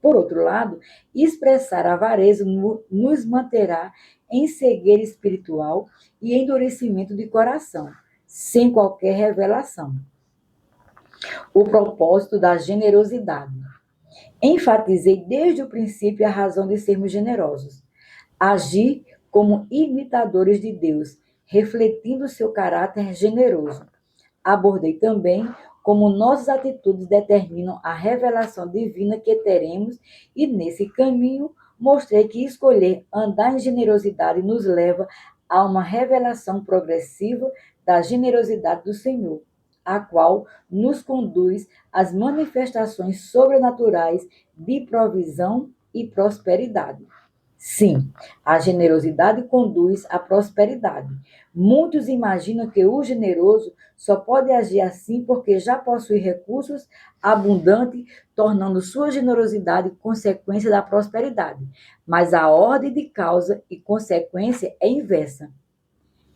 Por outro lado, expressar a avareza nos manterá em cegueira espiritual e endurecimento de coração, sem qualquer revelação. O propósito da generosidade. Enfatizei desde o princípio a razão de sermos generosos. Agir como imitadores de Deus, refletindo seu caráter generoso. Abordei também como nossas atitudes determinam a revelação divina que teremos, e nesse caminho mostrei que escolher andar em generosidade nos leva a uma revelação progressiva da generosidade do Senhor, a qual nos conduz às manifestações sobrenaturais de provisão e prosperidade. Sim, a generosidade conduz à prosperidade. Muitos imaginam que o generoso só pode agir assim porque já possui recursos abundantes, tornando sua generosidade consequência da prosperidade. Mas a ordem de causa e consequência é inversa.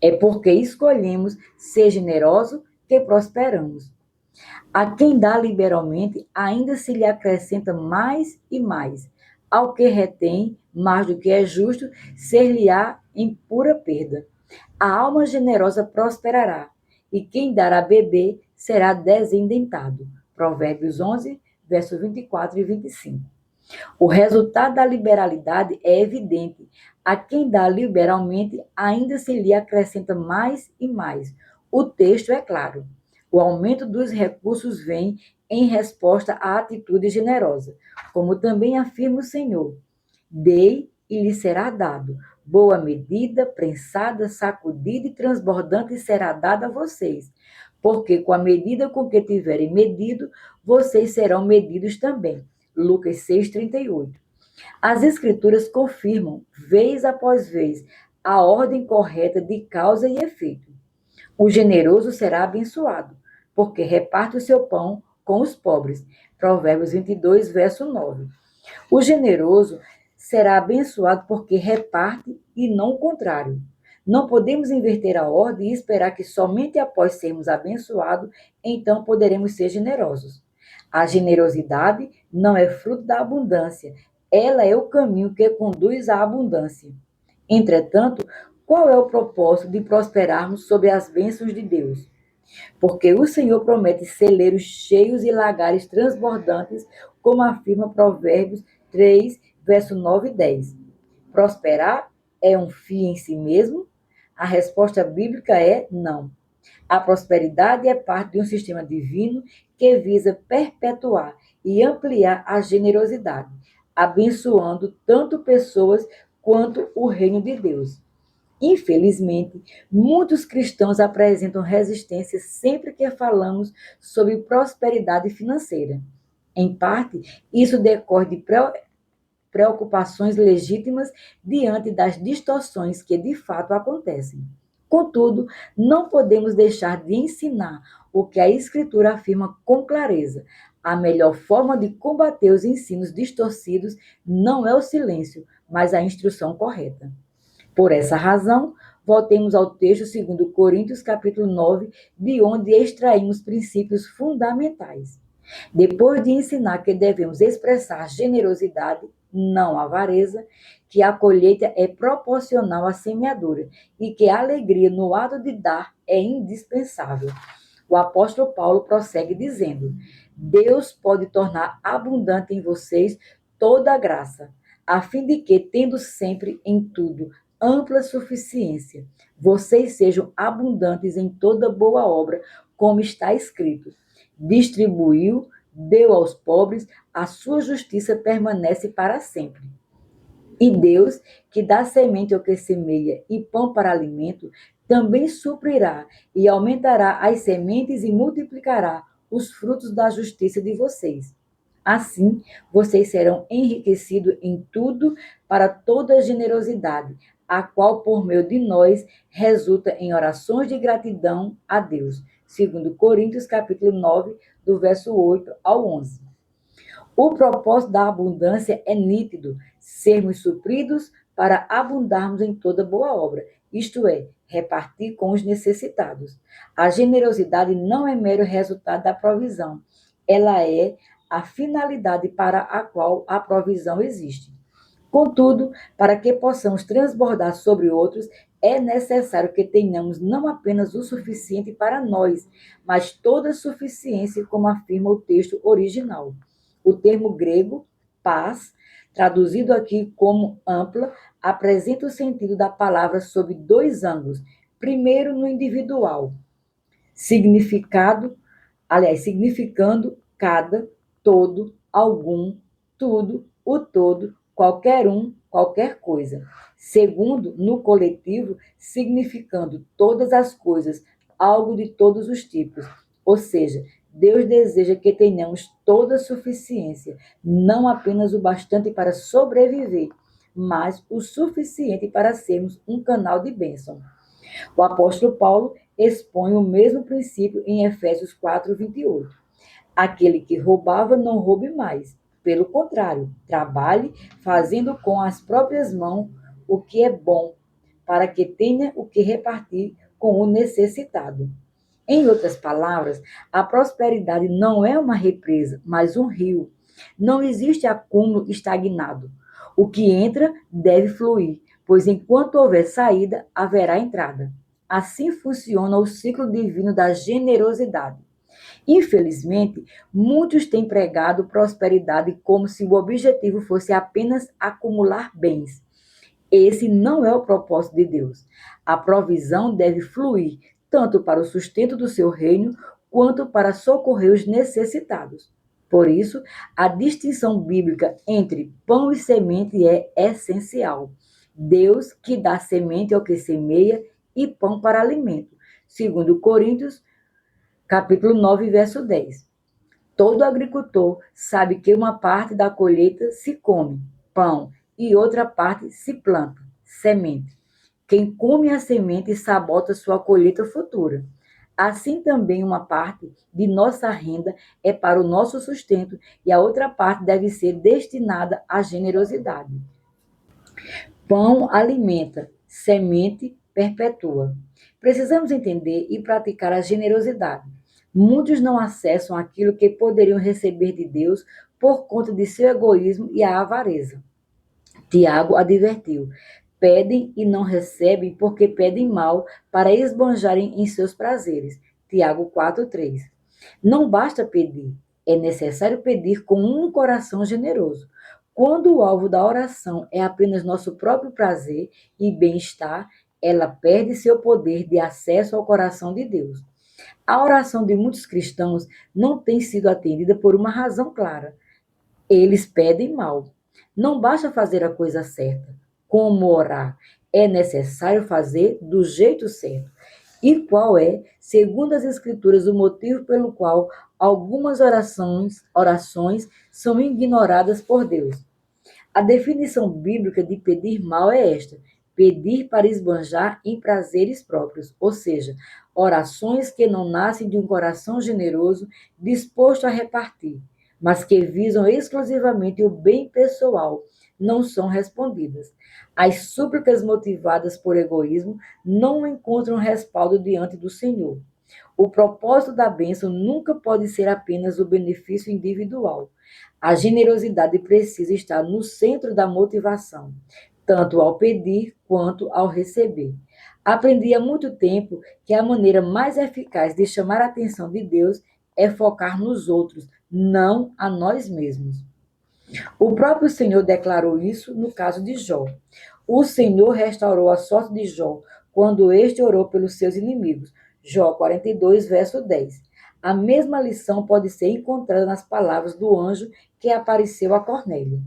É porque escolhemos ser generosos que prosperamos. A quem dá liberalmente, ainda se lhe acrescenta mais e mais. Ao que retém, mais do que é justo, ser-lhe-á em pura perda. A alma generosa prosperará, e quem dar a beber será desendentado. Provérbios 11, versos 24 e 25. O resultado da liberalidade é evidente. A quem dá liberalmente, ainda se lhe acrescenta mais e mais. O texto é claro. O aumento dos recursos vem em resposta à atitude generosa, como também afirma o Senhor. Dei e lhe será dado. Boa medida, prensada, sacudida e transbordante será dada a vocês. Porque com a medida com que tiverem medido, vocês serão medidos também. Lucas 6,38. As Escrituras confirmam, vez após vez, a ordem correta de causa e efeito. O generoso será abençoado, porque reparte o seu pão com os pobres. Provérbios 22, verso 9. O generoso será abençoado porque reparte e não o contrário. Não podemos inverter a ordem e esperar que somente após sermos abençoados, então poderemos ser generosos. A generosidade não é fruto da abundância, ela é o caminho que conduz à abundância. Entretanto, qual é o propósito de prosperarmos sob as bênçãos de Deus? Porque o Senhor promete celeiros cheios e lagares transbordantes, como afirma Provérbios 3, verso 9 e 10. Prosperar é um fim em si mesmo? A resposta bíblica é não. A prosperidade é parte de um sistema divino que visa perpetuar e ampliar a generosidade, abençoando tanto pessoas quanto o reino de Deus. Infelizmente, muitos cristãos apresentam resistência sempre que falamos sobre prosperidade financeira. Em parte, isso decorre de preocupações legítimas diante das distorções que de fato acontecem. Contudo, não podemos deixar de ensinar o que a Escritura afirma com clareza. A melhor forma de combater os ensinos distorcidos não é o silêncio, mas a instrução correta. Por essa razão, voltemos ao texto 2 Coríntios, capítulo 9, de onde extraímos princípios fundamentais. Depois de ensinar que devemos expressar generosidade, não avareza, que a colheita é proporcional à semeadura e que a alegria no ato de dar é indispensável. O apóstolo Paulo prossegue dizendo: Deus pode tornar abundante em vocês toda a graça, a fim de que, tendo sempre em tudo ampla suficiência, vocês sejam abundantes em toda boa obra, como está escrito. Distribuiu, deu aos pobres, a sua justiça permanece para sempre. E Deus, que dá semente ao que semeia e pão para alimento, também suprirá e aumentará as sementes e multiplicará os frutos da justiça de vocês. Assim, vocês serão enriquecidos em tudo para toda generosidade, a qual, por meio de nós, resulta em orações de gratidão a Deus. Segundo Coríntios, capítulo 9, do verso 8 ao 11. O propósito da abundância é nítido: sermos supridos para abundarmos em toda boa obra, isto é, repartir com os necessitados. A generosidade não é mero resultado da provisão, ela é a finalidade para a qual a provisão existe. Contudo, para que possamos transbordar sobre outros, é necessário que tenhamos não apenas o suficiente para nós, mas toda a suficiência, como afirma o texto original. O termo grego, paz, traduzido aqui como ampla, apresenta o sentido da palavra sob dois ângulos. Primeiro, no individual, significando cada, todo, algum, tudo, o todo, qualquer um, qualquer coisa. Segundo, no coletivo, significando todas as coisas, algo de todos os tipos. Ou seja, Deus deseja que tenhamos toda a suficiência, não apenas o bastante para sobreviver, mas o suficiente para sermos um canal de bênção. O apóstolo Paulo expõe o mesmo princípio em Efésios 4:28. Aquele que roubava, não roube mais. Pelo contrário, trabalhe fazendo com as próprias mãos o que é bom, para que tenha o que repartir com o necessitado. Em outras palavras, a prosperidade não é uma represa, mas um rio. Não existe acúmulo estagnado. O que entra deve fluir, pois enquanto houver saída, haverá entrada. Assim funciona o ciclo divino da generosidade. Infelizmente, muitos têm pregado prosperidade como se o objetivo fosse apenas acumular bens. Esse não é o propósito de Deus. A provisão deve fluir tanto para o sustento do seu reino, quanto para socorrer os necessitados. Por isso, a distinção bíblica entre pão e semente é essencial. Deus que dá semente ao que semeia e pão para alimento. Segundo Coríntios, capítulo 9, verso 10. Todo agricultor sabe que uma parte da colheita se come, pão, e outra parte se planta, semente. Quem come a semente sabota sua colheita futura. Assim também uma parte de nossa renda é para o nosso sustento e a outra parte deve ser destinada à generosidade. Pão alimenta, semente perpetua. Precisamos entender e praticar a generosidade. Muitos não acessam aquilo que poderiam receber de Deus por conta de seu egoísmo e a avareza. Tiago advertiu: pedem e não recebem porque pedem mal para esbanjarem em seus prazeres. Tiago 4:3. Não basta pedir, é necessário pedir com um coração generoso. Quando o alvo da oração é apenas nosso próprio prazer e bem-estar, ela perde seu poder de acesso ao coração de Deus. A oração de muitos cristãos não tem sido atendida por uma razão clara. Eles pedem mal. Não basta fazer a coisa certa. Como orar? É necessário fazer do jeito certo. E qual é, segundo as Escrituras, o motivo pelo qual algumas orações são ignoradas por Deus? A definição bíblica de pedir mal é esta: pedir para esbanjar em prazeres próprios, ou seja, orações que não nascem de um coração generoso disposto a repartir, mas que visam exclusivamente o bem pessoal, não são respondidas. As súplicas motivadas por egoísmo não encontram respaldo diante do Senhor. O propósito da bênção nunca pode ser apenas o benefício individual. A generosidade precisa estar no centro da motivação, tanto ao pedir quanto ao receber. Aprendi há muito tempo que a maneira mais eficaz de chamar a atenção de Deus é focar nos outros, não a nós mesmos. O próprio Senhor declarou isso no caso de Jó. O Senhor restaurou a sorte de Jó quando este orou pelos seus inimigos. Jó 42, verso 10. A mesma lição pode ser encontrada nas palavras do anjo que apareceu a Cornélio.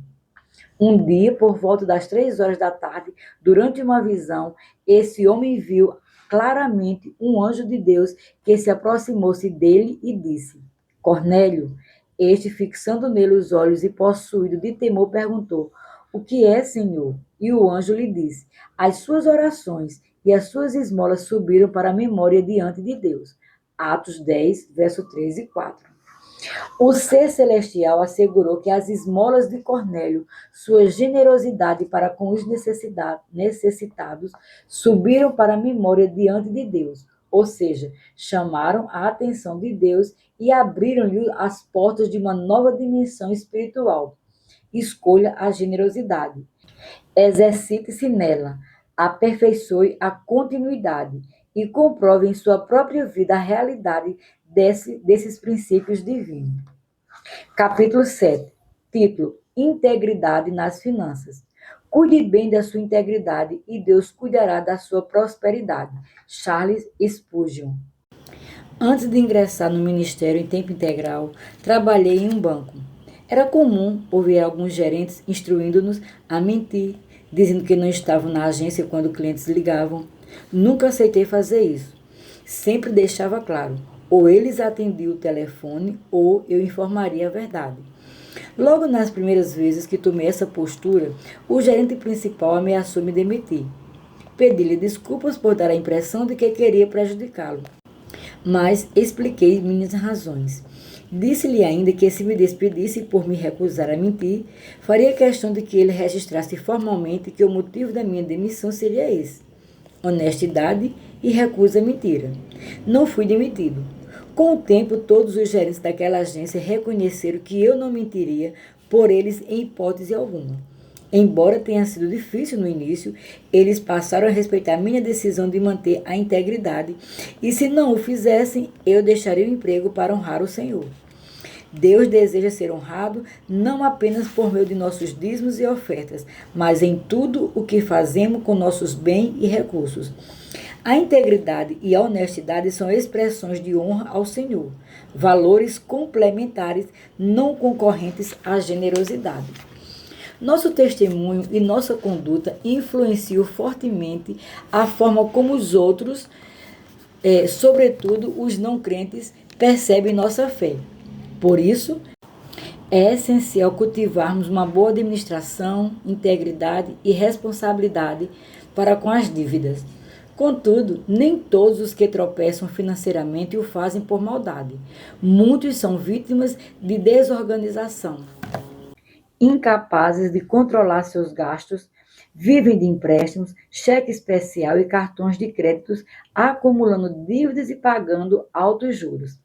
Um dia, por volta das 3 horas da tarde, durante uma visão, esse homem viu claramente um anjo de Deus que se aproximou-se dele e disse: Cornélio. Este, fixando nele os olhos e possuído de temor, perguntou: O que é, Senhor? E o anjo lhe disse: As suas orações e as suas esmolas subiram para a memória diante de Deus. Atos 10, verso 3 e 4. O ser celestial assegurou que as esmolas de Cornélio, sua generosidade para com os necessitados, subiram para a memória diante de Deus, ou seja, chamaram a atenção de Deus e abriram-lhe as portas de uma nova dimensão espiritual. Escolha a generosidade. Exercite-se nela, aperfeiçoe a continuidade e comprove em sua própria vida a realidade desses princípios divinos. Capítulo 7. Título: Integridade nas finanças. Cuide bem da sua integridade e Deus cuidará da sua prosperidade. Charles Spurgeon. Antes de ingressar no ministério em tempo integral, trabalhei em um banco. Era comum ouvir alguns gerentes instruindo-nos a mentir, dizendo que não estavam na agência quando clientes ligavam. Nunca aceitei fazer isso. Sempre deixava claro, ou eles atendiam o telefone ou eu informaria a verdade. Logo nas primeiras vezes que tomei essa postura, o gerente principal ameaçou me demitir. Pedi-lhe desculpas por dar a impressão de que queria prejudicá-lo, mas expliquei minhas razões. Disse-lhe ainda que se me despedisse por me recusar a mentir, faria questão de que ele registrasse formalmente que o motivo da minha demissão seria esse: honestidade e recusa à mentira. Não fui demitido. Com o tempo, todos os gerentes daquela agência reconheceram que eu não mentiria por eles em hipótese alguma. Embora tenha sido difícil no início, eles passaram a respeitar minha decisão de manter a integridade e, se não o fizessem, eu deixaria o emprego para honrar o Senhor. Deus deseja ser honrado não apenas por meio de nossos dízimos e ofertas, mas em tudo o que fazemos com nossos bens e recursos. A integridade e a honestidade são expressões de honra ao Senhor, valores complementares, não concorrentes à generosidade. Nosso testemunho e nossa conduta influenciam fortemente a forma como os outros, sobretudo os não crentes, percebem nossa fé. Por isso, é essencial cultivarmos uma boa administração, integridade e responsabilidade para com as dívidas. Contudo, nem todos os que tropeçam financeiramente o fazem por maldade. Muitos são vítimas de desorganização, incapazes de controlar seus gastos, vivem de empréstimos, cheque especial e cartões de créditos, acumulando dívidas e pagando altos juros.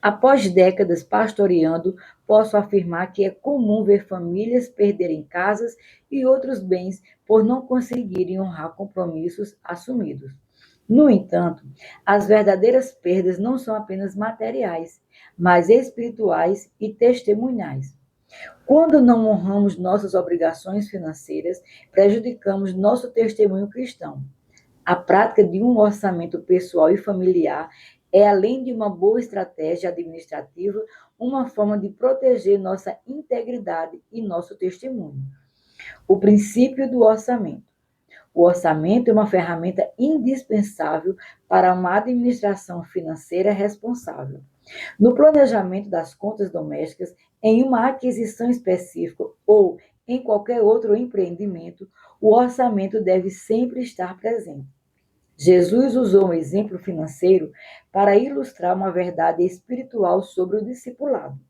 Após décadas pastoreando, posso afirmar que é comum ver famílias perderem casas e outros bens por não conseguirem honrar compromissos assumidos. No entanto, as verdadeiras perdas não são apenas materiais, mas espirituais e testemunhais. Quando não honramos nossas obrigações financeiras, prejudicamos nosso testemunho cristão. A prática de um orçamento pessoal e familiar é, além de uma boa estratégia administrativa, uma forma de proteger nossa integridade e nosso testemunho. O princípio do orçamento. O orçamento é uma ferramenta indispensável para uma administração financeira responsável. No planejamento das contas domésticas, em uma aquisição específica ou em qualquer outro empreendimento, o orçamento deve sempre estar presente. Jesus usou um exemplo financeiro para ilustrar uma verdade espiritual sobre o discipulado.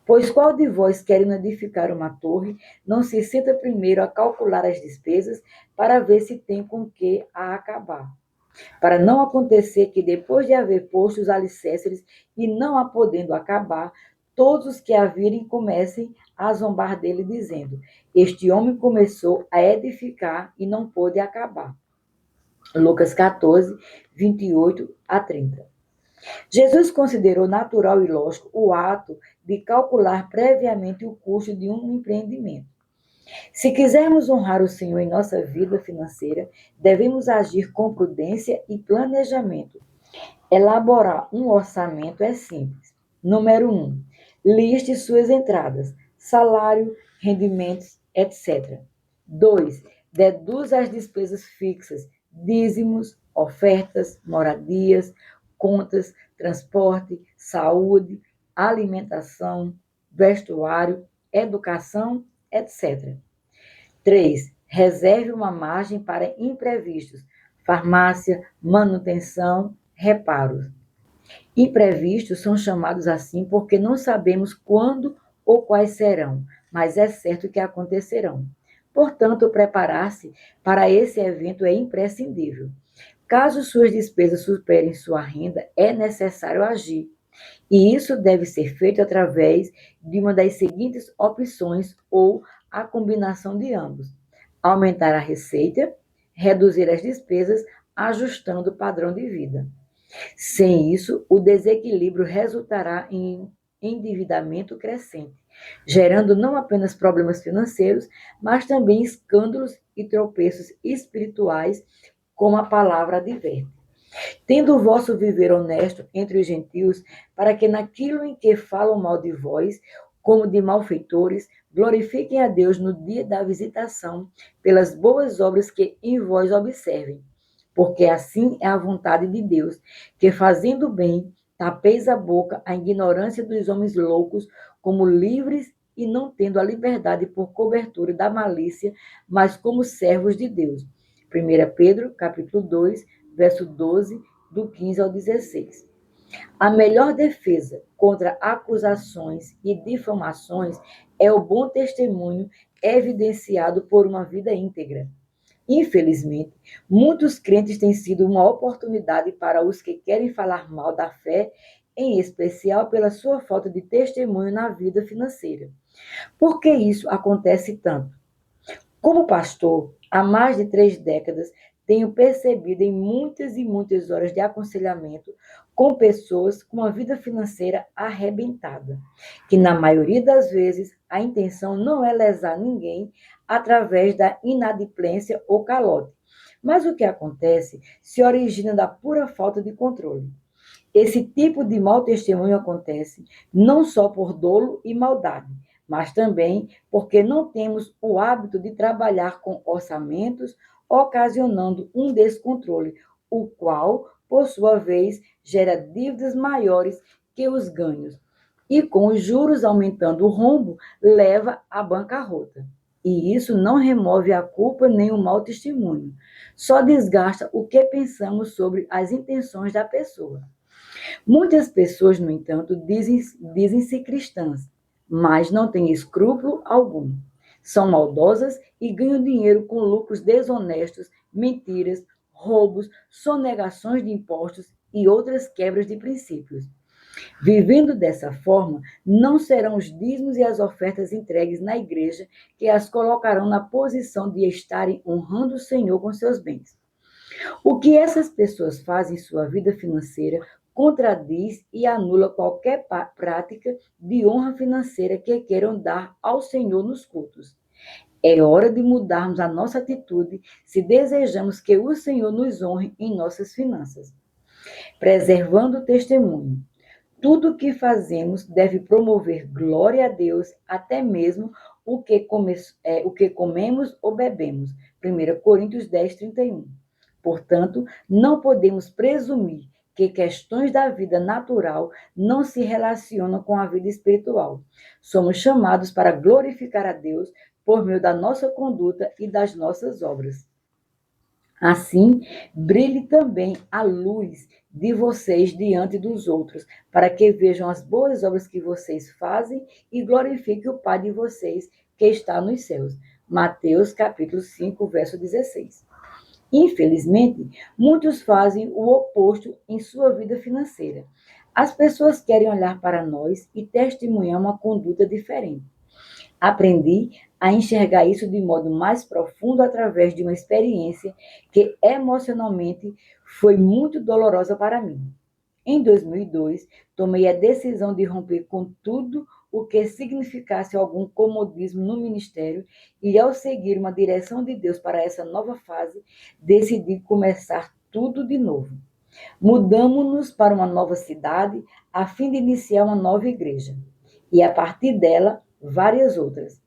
Pois qual de vós, querendo edificar uma torre, não se senta primeiro a calcular as despesas para ver se tem com que a acabar? Para não acontecer que, depois de haver posto os alicerces e não a podendo acabar, todos os que a virem comecem a zombar dele, dizendo: Este homem começou a edificar e não pôde acabar. Lucas 14, 28 a 30. Jesus considerou natural e lógico o ato de calcular previamente o custo de um empreendimento. Se quisermos honrar o Senhor em nossa vida financeira, devemos agir com prudência e planejamento. Elaborar um orçamento é simples. Número 1. Liste suas entradas, salário, rendimentos, etc. 2. Deduz as despesas fixas, dízimos, ofertas, moradias, contas, transporte, saúde, alimentação, vestuário, educação, etc. 3. Reserve uma margem para imprevistos, farmácia, manutenção, reparos. Imprevistos são chamados assim porque não sabemos quando ou quais serão, mas é certo que acontecerão. Portanto, preparar-se para esse evento é imprescindível. Caso suas despesas superem sua renda, é necessário agir. E isso deve ser feito através de uma das seguintes opções ou a combinação de ambos: aumentar a receita, reduzir as despesas, ajustando o padrão de vida. Sem isso, o desequilíbrio resultará em endividamento crescente, gerando não apenas problemas financeiros, mas também escândalos e tropeços espirituais, como a palavra adverte. Tendo o vosso viver honesto entre os gentios, para que naquilo em que falam mal de vós, como de malfeitores, glorifiquem a Deus no dia da visitação, pelas boas obras que em vós observem. Porque assim é a vontade de Deus, que fazendo bem, tapeis a boca à ignorância dos homens loucos, como livres e não tendo a liberdade por cobertura da malícia, mas como servos de Deus. 1 Pedro, capítulo 2, verso 12, do 15 ao 16. A melhor defesa contra acusações e difamações é o bom testemunho evidenciado por uma vida íntegra. Infelizmente, muitos crentes têm sido uma oportunidade para os que querem falar mal da fé, em especial pela sua falta de testemunho na vida financeira. Por que isso acontece tanto? Como pastor, há mais de 3 décadas, tenho percebido em muitas e muitas horas de aconselhamento com pessoas com a vida financeira arrebentada, que na maioria das vezes a intenção não é lesar ninguém através da inadimplência ou calote, mas o que acontece se origina da pura falta de controle. Esse tipo de mau testemunho acontece não só por dolo e maldade, mas também porque não temos o hábito de trabalhar com orçamentos, ocasionando um descontrole, o qual, por sua vez, gera dívidas maiores que os ganhos. E com os juros aumentando o rombo, leva à bancarrota. E isso não remove a culpa nem o mau testemunho, só desgasta o que pensamos sobre as intenções da pessoa. Muitas pessoas, no entanto, dizem-se cristãs, mas não têm escrúpulo algum. São maldosas e ganham dinheiro com lucros desonestos, mentiras, roubos, sonegações de impostos e outras quebras de princípios. Vivendo dessa forma, não serão os dízimos e as ofertas entregues na igreja que as colocarão na posição de estarem honrando o Senhor com seus bens. O que essas pessoas fazem em sua vida financeira contradiz e anula qualquer prática de honra financeira que queiram dar ao Senhor nos cultos. É hora de mudarmos a nossa atitude se desejamos que o Senhor nos honre em nossas finanças. Preservando o testemunho. Tudo o que fazemos deve promover glória a Deus, até mesmo o que comemos ou bebemos. 1 Coríntios 10, 31. Portanto, não podemos presumir que questões da vida natural não se relacionam com a vida espiritual. Somos chamados para glorificar a Deus por meio da nossa conduta e das nossas obras. Assim, brilhe também a luz de vocês diante dos outros, para que vejam as boas obras que vocês fazem e glorifiquem o Pai de vocês que está nos céus. Mateus capítulo 5, verso 16. Infelizmente, muitos fazem o oposto em sua vida financeira. As pessoas querem olhar para nós e testemunhar uma conduta diferente. Aprendi a enxergar isso de modo mais profundo através de uma experiência que emocionalmente foi muito dolorosa para mim. Em 2002, tomei a decisão de romper com tudo o que significasse algum comodismo no ministério e, ao seguir uma direção de Deus para essa nova fase, decidi começar tudo de novo. Mudamos-nos para uma nova cidade a fim de iniciar uma nova igreja e, a partir dela, várias outras.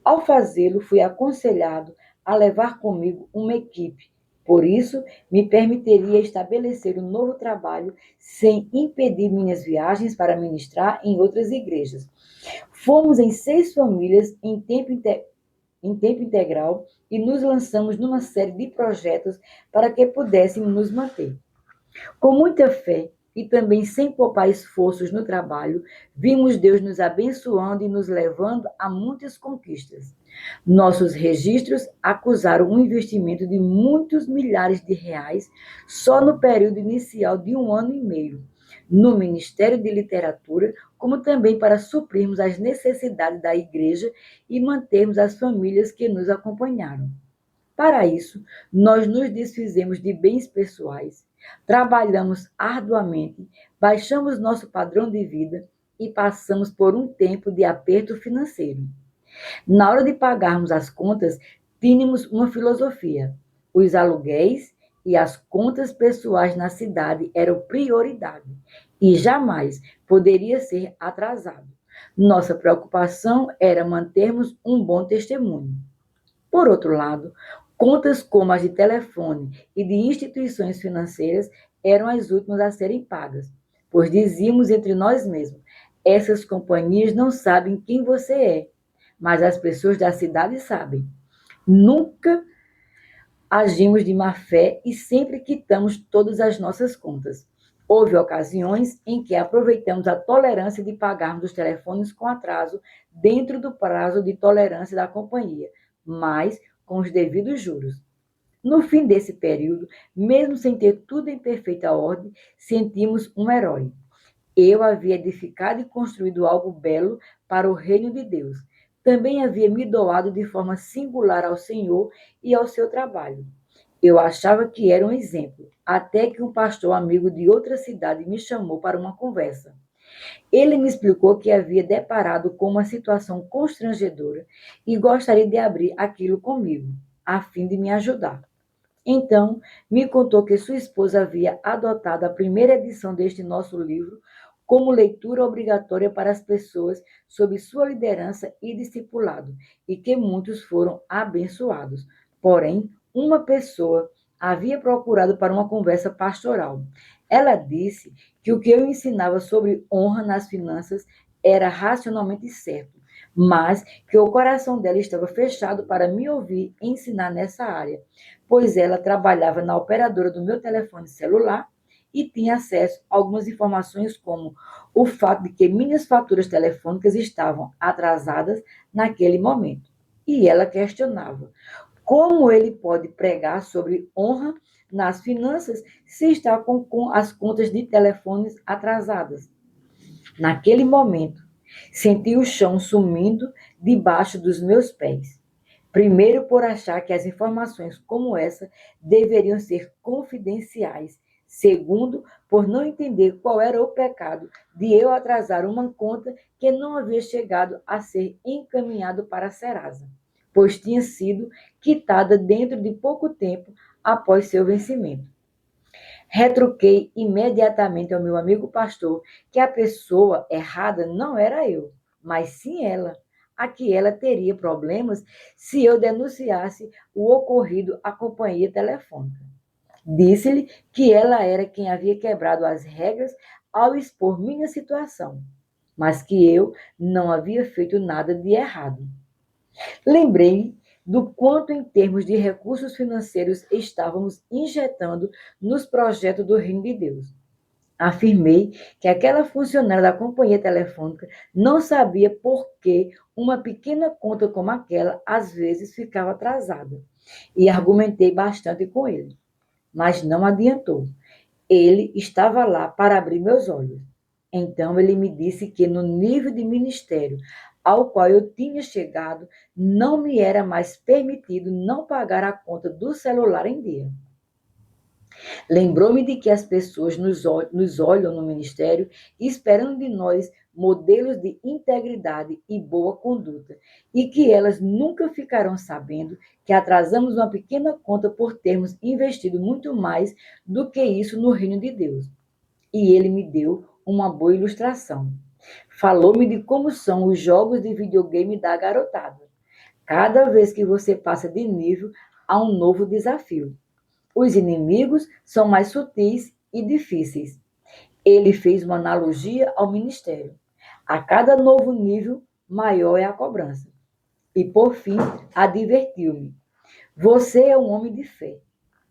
Ao fazê-lo, fui aconselhado a levar comigo uma equipe. Por isso, me permitiria estabelecer um novo trabalho sem impedir minhas viagens para ministrar em outras igrejas. Fomos em 6 famílias em tempo integral e nos lançamos numa série de projetos para que pudéssemos nos manter. Com muita fé e também sem poupar esforços no trabalho, vimos Deus nos abençoando e nos levando a muitas conquistas. Nossos registros acusaram um investimento de muitos milhares de reais só no período inicial de 1 ano e meio, no Ministério de Literatura, como também para suprirmos as necessidades da igreja e mantermos as famílias que nos acompanharam. Para isso, nós nos desfizemos de bens pessoais, trabalhamos arduamente, baixamos nosso padrão de vida e passamos por um tempo de aperto financeiro. Na hora de pagarmos as contas, tínhamos uma filosofia: os aluguéis e as contas pessoais na cidade eram prioridade e jamais poderia ser atrasado. Nossa preocupação era mantermos um bom testemunho. Por outro lado, contas como as de telefone e de instituições financeiras eram as últimas a serem pagas, pois dizíamos entre nós mesmos: essas companhias não sabem quem você é, mas as pessoas da cidade sabem. Nunca agimos de má fé e sempre quitamos todas as nossas contas. Houve ocasiões em que aproveitamos a tolerância de pagarmos os telefones com atraso dentro do prazo de tolerância da companhia, mas com os devidos juros. No fim desse período, mesmo sem ter tudo em perfeita ordem, sentimos um herói. Eu havia edificado e construído algo belo para o reino de Deus. Também havia me doado de forma singular ao Senhor e ao seu trabalho. Eu achava que era um exemplo, até que um pastor amigo de outra cidade me chamou para uma conversa. Ele me explicou que havia deparado com uma situação constrangedora e gostaria de abrir aquilo comigo, a fim de me ajudar. Então, me contou que sua esposa havia adotado a primeira edição deste nosso livro como leitura obrigatória para as pessoas sob sua liderança e discipulado, e que muitos foram abençoados. Porém, uma pessoa havia procurado para uma conversa pastoral. Ela disse que o que eu ensinava sobre honra nas finanças era racionalmente certo, mas que o coração dela estava fechado para me ouvir ensinar nessa área, pois ela trabalhava na operadora do meu telefone celular e tinha acesso a algumas informações, como o fato de que minhas faturas telefônicas estavam atrasadas naquele momento. E ela questionava: como ele pode pregar sobre honra nas finanças se está com as contas de telefones atrasadas? Naquele momento, senti o chão sumindo debaixo dos meus pés. Primeiro, por achar que as informações como essa deveriam ser confidenciais. Segundo, por não entender qual era o pecado de eu atrasar uma conta que não havia chegado a ser encaminhado para a Serasa, pois tinha sido quitada dentro de pouco tempo após seu vencimento. Retruquei imediatamente ao meu amigo pastor que a pessoa errada não era eu, mas sim ela, a que ela teria problemas se eu denunciasse o ocorrido à companhia telefônica. Disse-lhe que ela era quem havia quebrado as regras ao expor minha situação, mas que eu não havia feito nada de errado. Lembrei do quanto, em termos de recursos financeiros, estávamos injetando nos projetos do Reino de Deus. Afirmei que aquela funcionária da companhia telefônica não sabia por que uma pequena conta como aquela às vezes ficava atrasada. E argumentei bastante com ele, mas não adiantou. Ele estava lá para abrir meus olhos. Então ele me disse que no nível de ministério ao qual eu tinha chegado, não me era mais permitido não pagar a conta do celular em dia. Lembrou-me de que as pessoas nos olham no ministério esperando de nós modelos de integridade e boa conduta, e que elas nunca ficarão sabendo que atrasamos uma pequena conta por termos investido muito mais do que isso no reino de Deus. E ele me deu uma boa ilustração. Falou-me de como são os jogos de videogame da garotada. Cada vez que você passa de nível, há um novo desafio. Os inimigos são mais sutis e difíceis. Ele fez uma analogia ao ministério. A cada novo nível, maior é a cobrança. E, por fim, advertiu-me: você é um homem de fé.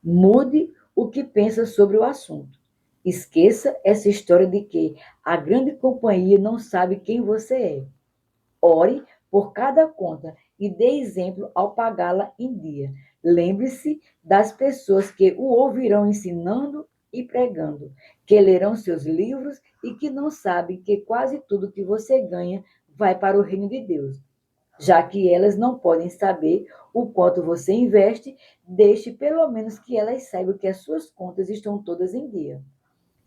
Mude o que pensa sobre o assunto. Esqueça essa história de que a grande companhia não sabe quem você é. Ore por cada conta e dê exemplo ao pagá-la em dia. Lembre-se das pessoas que o ouvirão ensinando e pregando, que lerão seus livros e que não sabem que quase tudo que você ganha vai para o reino de Deus. Já que elas não podem saber o quanto você investe, deixe pelo menos que elas saibam que as suas contas estão todas em dia.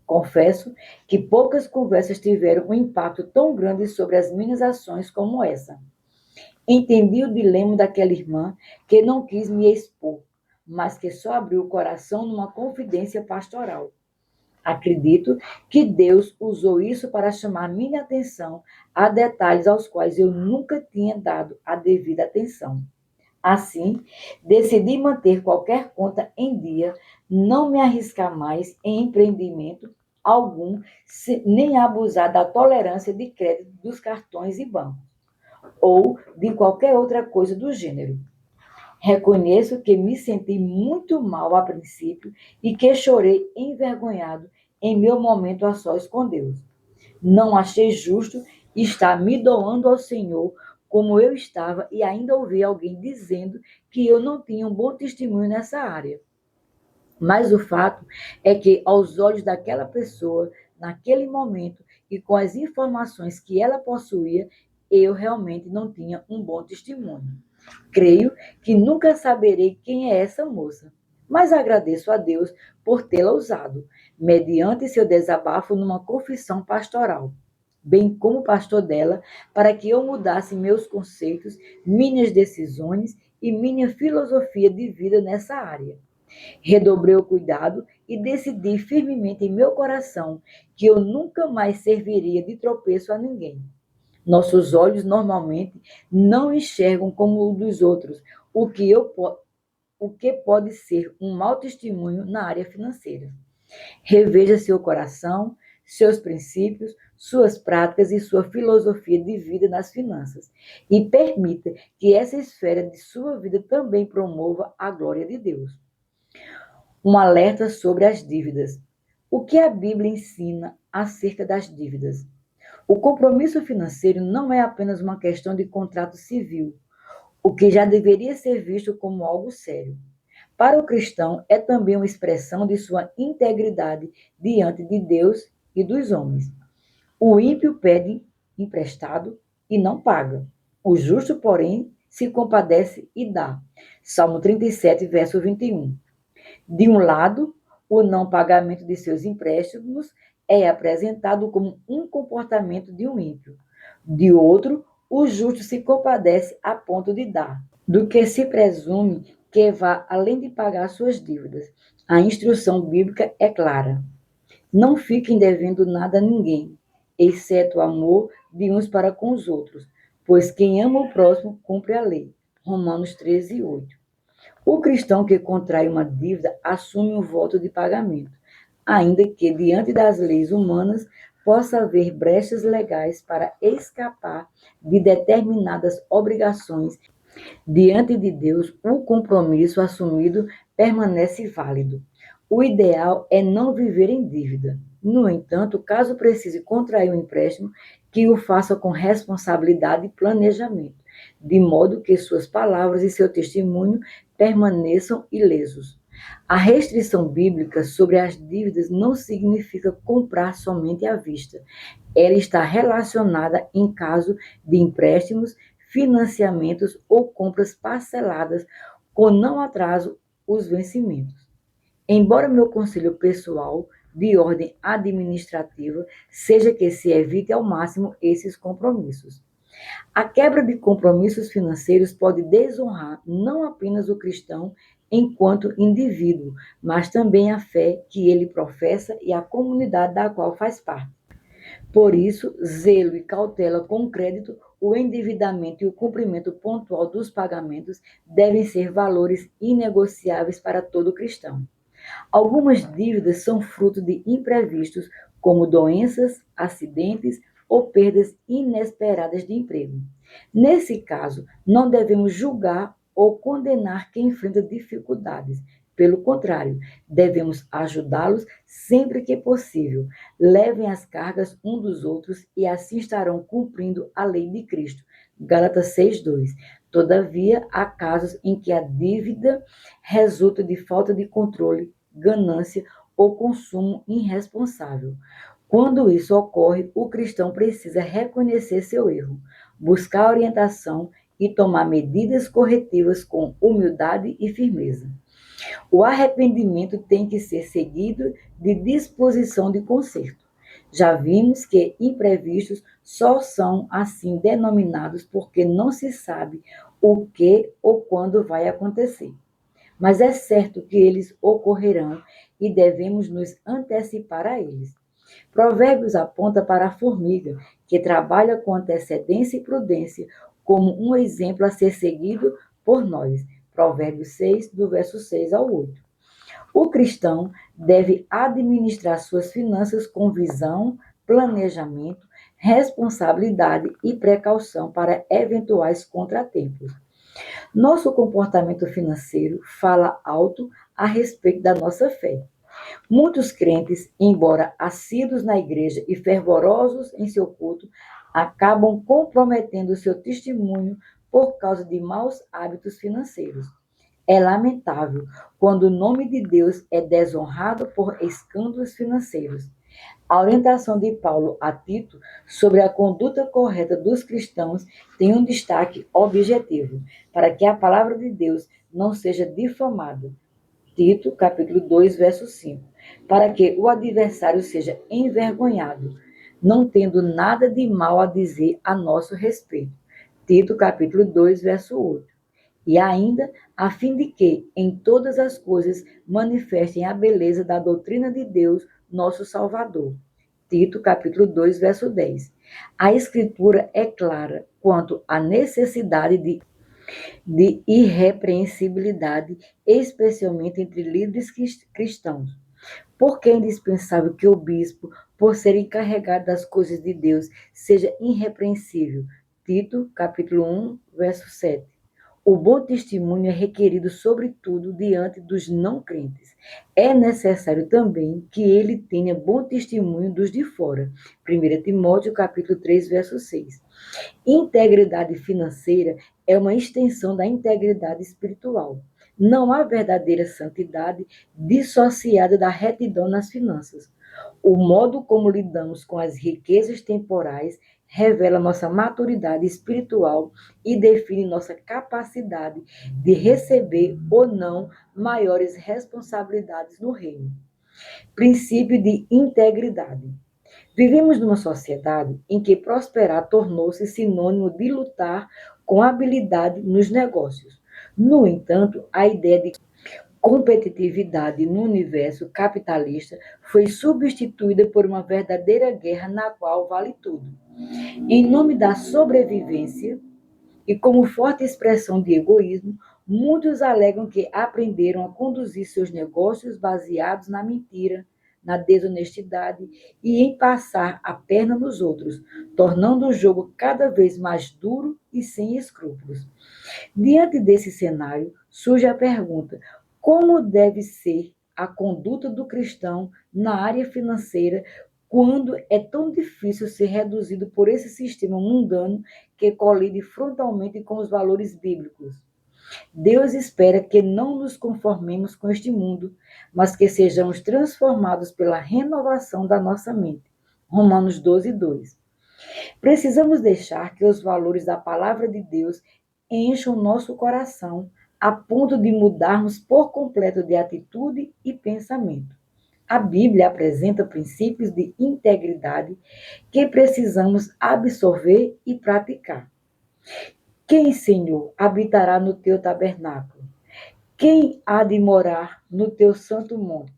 Confesso que poucas conversas tiveram um impacto tão grande sobre as minhas ações como essa. Entendi o dilema daquela irmã que não quis me expor, mas que só abriu o coração numa confidência pastoral. Acredito que Deus usou isso para chamar minha atenção a detalhes aos quais eu nunca tinha dado a devida atenção. Assim, decidi manter qualquer conta em dia, não me arriscar mais em empreendimento algum, nem abusar da tolerância de crédito dos cartões e bancos, ou de qualquer outra coisa do gênero. Reconheço que me senti muito mal a princípio e que chorei envergonhado em meu momento a sós com Deus. Não achei justo estar me doando ao Senhor como eu estava e ainda ouvi alguém dizendo que eu não tinha um bom testemunho nessa área. Mas o fato é que, aos olhos daquela pessoa, naquele momento e com as informações que ela possuía, eu realmente não tinha um bom testemunho. Creio que nunca saberei quem é essa moça, mas agradeço a Deus por tê-la usado, mediante seu desabafo numa confissão pastoral, bem como pastor dela, para que eu mudasse meus conceitos, minhas decisões e minha filosofia de vida nessa área. Redobrei o cuidado e decidi firmemente em meu coração que eu nunca mais serviria de tropeço a ninguém. Nossos olhos normalmente não enxergam como o dos outros, o que pode ser um mau testemunho na área financeira. Reveja seu coração, seus princípios, suas práticas e sua filosofia de vida nas finanças. E permita que essa esfera de sua vida também promova a glória de Deus. Um alerta sobre as dívidas. O que a Bíblia ensina acerca das dívidas? O compromisso financeiro não é apenas uma questão de contrato civil, o que já deveria ser visto como algo sério. Para o cristão, é também uma expressão de sua integridade diante de Deus e dos homens. O ímpio pede emprestado e não paga. O justo, porém, se compadece e dá. Salmo 37, verso 21. De um lado, o não pagamento de seus empréstimos é apresentado como um comportamento de um ímpio. De outro, o justo se compadece a ponto de dar, do que se presume que vá além de pagar suas dívidas. A instrução bíblica é clara. Não fiquem devendo nada a ninguém, exceto o amor de uns para com os outros, pois quem ama o próximo cumpre a lei. Romanos 13, 8. O cristão que contrai uma dívida assume um voto de pagamento, ainda que, diante das leis humanas, possa haver brechas legais para escapar de determinadas obrigações. Diante de Deus, o compromisso assumido permanece válido. O ideal é não viver em dívida. No entanto, caso precise contrair um empréstimo, que o faça com responsabilidade e planejamento, de modo que suas palavras e seu testemunho permaneçam ilesos. A restrição bíblica sobre as dívidas não significa comprar somente à vista. Ela está relacionada em caso de empréstimos, financiamentos ou compras parceladas com não atraso os vencimentos. Embora meu conselho pessoal de ordem administrativa seja que se evite ao máximo esses compromissos. A quebra de compromissos financeiros pode desonrar não apenas o cristão enquanto indivíduo, mas também a fé que ele professa e a comunidade da qual faz parte. Por isso, zelo e cautela com o crédito o endividamento e o cumprimento pontual dos pagamentos devem ser valores inegociáveis para todo cristão. Algumas dívidas são fruto de imprevistos, como doenças, acidentes ou perdas inesperadas de emprego. Nesse caso, não devemos julgar ou condenar quem enfrenta dificuldades. Pelo contrário, devemos ajudá-los sempre que possível. Levem as cargas um dos outros e assim estarão cumprindo a lei de Cristo. Gálatas 6:2. Todavia, há casos em que a dívida resulta de falta de controle, ganância ou consumo irresponsável. Quando isso ocorre, o cristão precisa reconhecer seu erro, buscar orientação e tomar medidas corretivas com humildade e firmeza. O arrependimento tem que ser seguido de disposição de conserto. Já vimos que imprevistos só são assim denominados porque não se sabe o que ou quando vai acontecer. Mas é certo que eles ocorrerão e devemos nos antecipar a eles. Provérbios aponta para a formiga, que trabalha com antecedência e prudência, como um exemplo a ser seguido por nós. Provérbios 6, do verso 6 ao 8. O cristão deve administrar suas finanças com visão, planejamento, responsabilidade e precaução para eventuais contratempos. Nosso comportamento financeiro fala alto a respeito da nossa fé. Muitos crentes, embora assíduos na igreja e fervorosos em seu culto, acabam comprometendo seu testemunho por causa de maus hábitos financeiros. É lamentável quando o nome de Deus é desonrado por escândalos financeiros. A orientação de Paulo a Tito sobre a conduta correta dos cristãos tem um destaque objetivo, para que a palavra de Deus não seja difamada. Tito, capítulo 2, verso 5. Para que o adversário seja envergonhado, não tendo nada de mal a dizer a nosso respeito. Tito, capítulo 2, verso 8. E ainda, a fim de que, em todas as coisas, manifestem a beleza da doutrina de Deus, nosso Salvador. Tito, capítulo 2, verso 10. A Escritura é clara quanto à necessidade de irrepreensibilidade, especialmente entre líderes cristãos. Porque é indispensável que o bispo, por ser encarregado das coisas de Deus, seja irrepreensível. Tito, capítulo 1, verso 7. O bom testemunho é requerido, sobretudo, diante dos não crentes. É necessário também que ele tenha bom testemunho dos de fora. 1 Timóteo, capítulo 3, verso 6. Integridade financeira é uma extensão da integridade espiritual. Não há verdadeira santidade dissociada da retidão nas finanças. O modo como lidamos com as riquezas temporais revela nossa maturidade espiritual e define nossa capacidade de receber ou não maiores responsabilidades no reino. Princípio de integridade. Vivemos numa sociedade em que prosperar tornou-se sinônimo de lutar com habilidade nos negócios. No entanto, a ideia de competitividade no universo capitalista foi substituída por uma verdadeira guerra na qual vale tudo. Em nome da sobrevivência e como forte expressão de egoísmo, muitos alegam que aprenderam a conduzir seus negócios baseados na mentira, na desonestidade e em passar a perna nos outros, tornando o jogo cada vez mais duro e sem escrúpulos. Diante desse cenário, surge a pergunta: como deve ser a conduta do cristão na área financeira quando é tão difícil ser reduzido por esse sistema mundano que colide frontalmente com os valores bíblicos? Deus espera que não nos conformemos com este mundo, mas que sejamos transformados pela renovação da nossa mente. Romanos 12, 2. Precisamos deixar que os valores da palavra de Deus encham nosso coração a ponto de mudarmos por completo de atitude e pensamento. A Bíblia apresenta princípios de integridade que precisamos absorver e praticar. Quem, Senhor, habitará no teu tabernáculo? Quem há de morar no teu santo monte?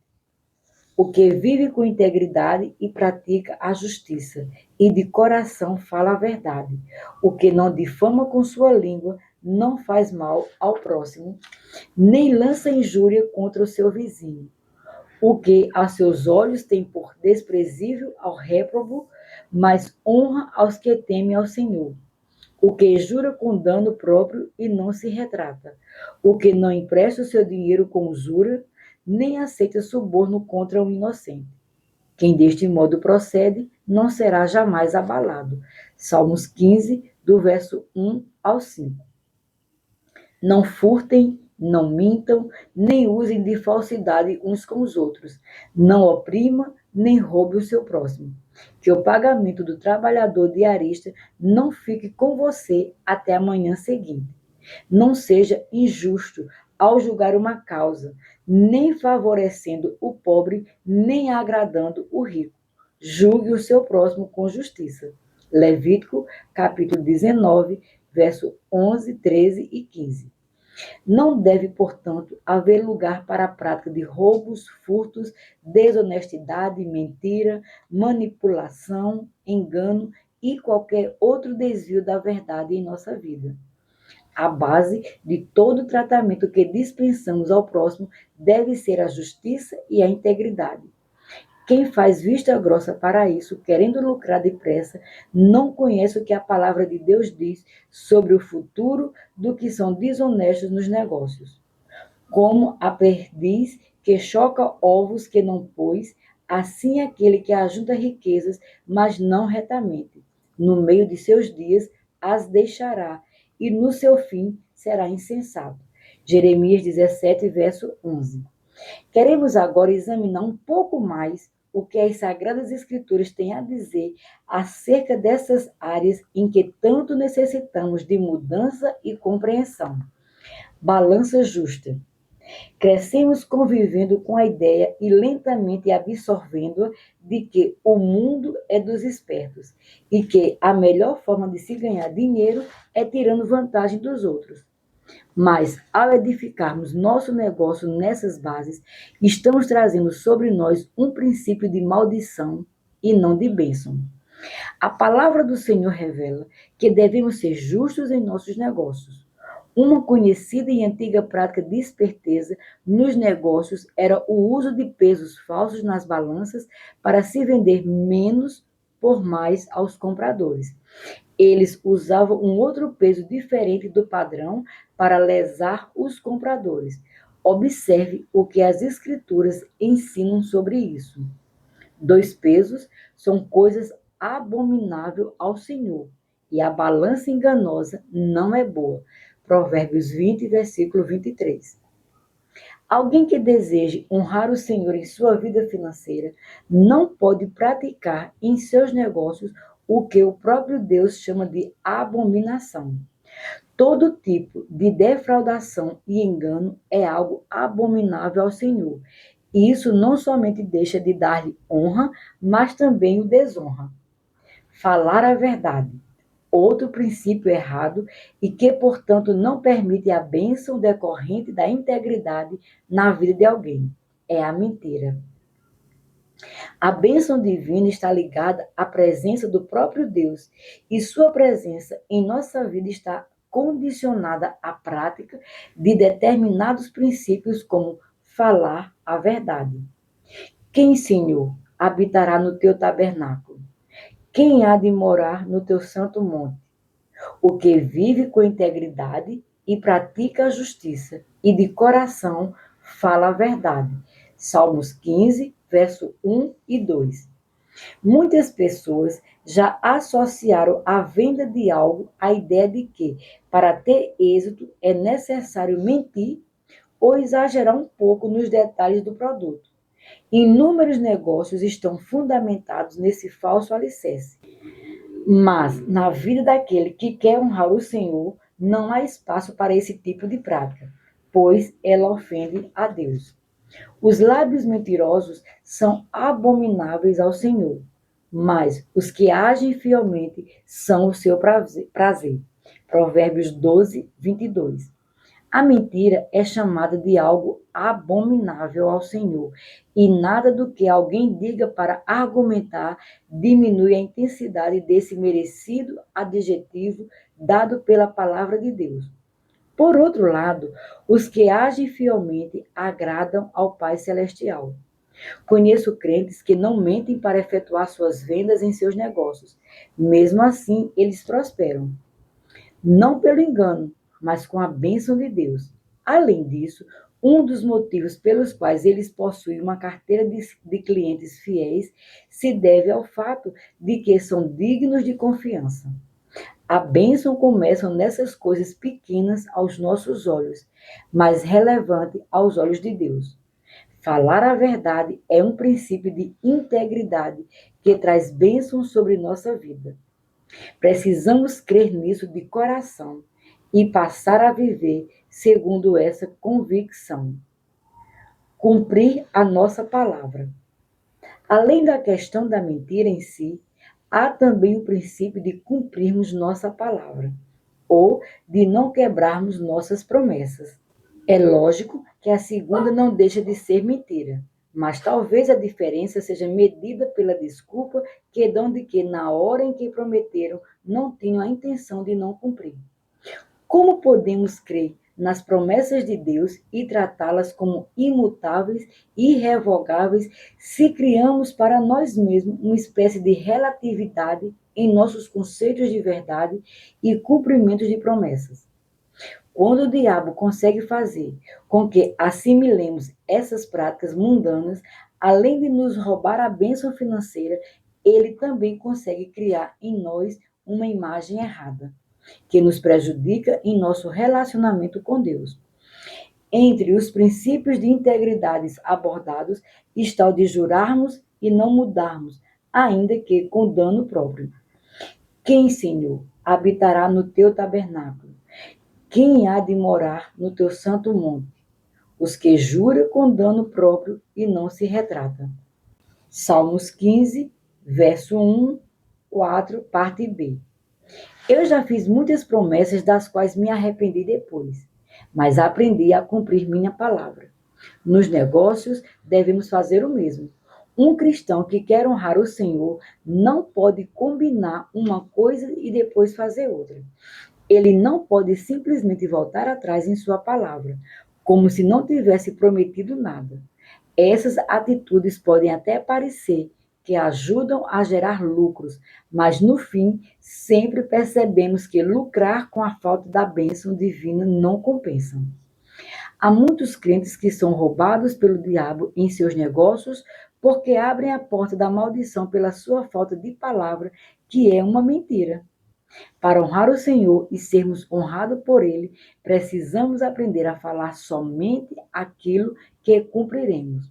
O que vive com integridade e pratica a justiça, e de coração fala a verdade. O que não difama com sua língua, não faz mal ao próximo, nem lança injúria contra o seu vizinho. O que a seus olhos tem por desprezível ao réprobo, mas honra aos que temem ao Senhor. O que jura com dano próprio e não se retrata. O que não empresta o seu dinheiro com usura, nem aceita suborno contra um inocente. Quem deste modo procede, não será jamais abalado. Salmos 15, do verso 1 ao 5. Não furtem, não mintam, nem usem de falsidade uns com os outros. Não oprima, nem roube o seu próximo. Que o pagamento do trabalhador diarista não fique com você até a manhã seguinte. Não seja injusto ao julgar uma causa, nem favorecendo o pobre, nem agradando o rico. Julgue o seu próximo com justiça. Levítico, capítulo 19, verso 11, 13 e 15. Não deve, portanto, haver lugar para a prática de roubos, furtos, desonestidade, mentira, manipulação, engano e qualquer outro desvio da verdade em nossa vida. A base de todo tratamento que dispensamos ao próximo deve ser a justiça e a integridade. Quem faz vista grossa para isso, querendo lucrar depressa, não conhece o que a palavra de Deus diz sobre o futuro do que são desonestos nos negócios. Como a perdiz que choca ovos que não pôs, assim aquele que ajunta riquezas, mas não retamente. No meio de seus dias as deixará, e no seu fim será insensato. Jeremias 17, verso 11. Queremos agora examinar um pouco mais o que as Sagradas Escrituras têm a dizer acerca dessas áreas em que tanto necessitamos de mudança e compreensão. Balança justa. Crescemos convivendo com a ideia e lentamente absorvendo-a de que o mundo é dos espertos e que a melhor forma de se ganhar dinheiro é tirando vantagem dos outros. Mas, ao edificarmos nosso negócio nessas bases, estamos trazendo sobre nós um princípio de maldição e não de bênção. A palavra do Senhor revela que devemos ser justos em nossos negócios. Uma conhecida e antiga prática de esperteza nos negócios era o uso de pesos falsos nas balanças para se vender menos por mais aos compradores. Eles usavam um outro peso diferente do padrão para lesar os compradores. Observe o que as Escrituras ensinam sobre isso. 2 pesos são coisas abomináveis ao Senhor, e a balança enganosa não é boa. Provérbios 20, versículo 23. Alguém que deseje honrar o Senhor em sua vida financeira não pode praticar em seus negócios o que o próprio Deus chama de abominação. Todo tipo de defraudação e engano é algo abominável ao Senhor. E isso não somente deixa de dar-lhe honra, mas também o desonra. Falar a verdade. Outro princípio errado e que, portanto, não permite a bênção decorrente da integridade na vida de alguém. É a mentira. A bênção divina está ligada à presença do próprio Deus e sua presença em nossa vida está condicionada à prática de determinados princípios como falar a verdade. Quem, Senhor, habitará no teu tabernáculo? Quem há de morar no teu santo monte? O que vive com integridade e pratica a justiça, e de coração fala a verdade. Salmos 15, verso 1 e 2. Muitas pessoas já associaram a venda de algo à ideia de que, para ter êxito, é necessário mentir ou exagerar um pouco nos detalhes do produto. Inúmeros negócios estão fundamentados nesse falso alicerce. Mas, na vida daquele que quer honrar o Senhor, não há espaço para esse tipo de prática, pois ela ofende a Deus. Os lábios mentirosos são abomináveis ao Senhor, mas os que agem fielmente são o seu prazer. Provérbios 12, 22. A mentira é chamada de algo abominável ao Senhor, e nada do que alguém diga para argumentar diminui a intensidade desse merecido adjetivo dado pela palavra de Deus. Por outro lado, os que agem fielmente agradam ao Pai Celestial. Conheço crentes que não mentem para efetuar suas vendas em seus negócios. Mesmo assim, eles prosperam. Não pelo engano, mas com a bênção de Deus. Além disso, um dos motivos pelos quais eles possuem uma carteira de clientes fiéis se deve ao fato de que são dignos de confiança. A bênção começa nessas coisas pequenas aos nossos olhos, mas relevante aos olhos de Deus. Falar a verdade é um princípio de integridade que traz bênçãos sobre nossa vida. Precisamos crer nisso de coração e passar a viver segundo essa convicção. Cumprir a nossa palavra. Além da questão da mentira em si, há também o princípio de cumprirmos nossa palavra, ou de não quebrarmos nossas promessas. É lógico que a segunda não deixa de ser mentira, mas talvez a diferença seja medida pela desculpa que dão de que, na hora em que prometeram, não tinham a intenção de não cumprir. Como podemos crer nas promessas de Deus e tratá-las como imutáveis e irrevogáveis se criamos para nós mesmos uma espécie de relatividade em nossos conceitos de verdade e cumprimentos de promessas? Quando o diabo consegue fazer com que assimilemos essas práticas mundanas, além de nos roubar a bênção financeira, ele também consegue criar em nós uma imagem errada, que nos prejudica em nosso relacionamento com Deus. Entre os princípios de integridade abordados está o de jurarmos e não mudarmos, ainda que com dano próprio. Quem, Senhor, habitará no teu tabernáculo? Quem há de morar no teu santo monte? Os que juram com dano próprio e não se retratam. Salmos 15, verso 1, 4, parte B. Eu já fiz muitas promessas das quais me arrependi depois, mas aprendi a cumprir minha palavra. Nos negócios, devemos fazer o mesmo. Um cristão que quer honrar o Senhor não pode combinar uma coisa e depois fazer outra. Ele não pode simplesmente voltar atrás em sua palavra, como se não tivesse prometido nada. Essas atitudes podem até parecer que ajudam a gerar lucros, mas no fim sempre percebemos que lucrar com a falta da bênção divina não compensa. Há muitos crentes que são roubados pelo diabo em seus negócios porque abrem a porta da maldição pela sua falta de palavra, que é uma mentira. Para honrar o Senhor e sermos honrados por Ele, precisamos aprender a falar somente aquilo que cumpriremos.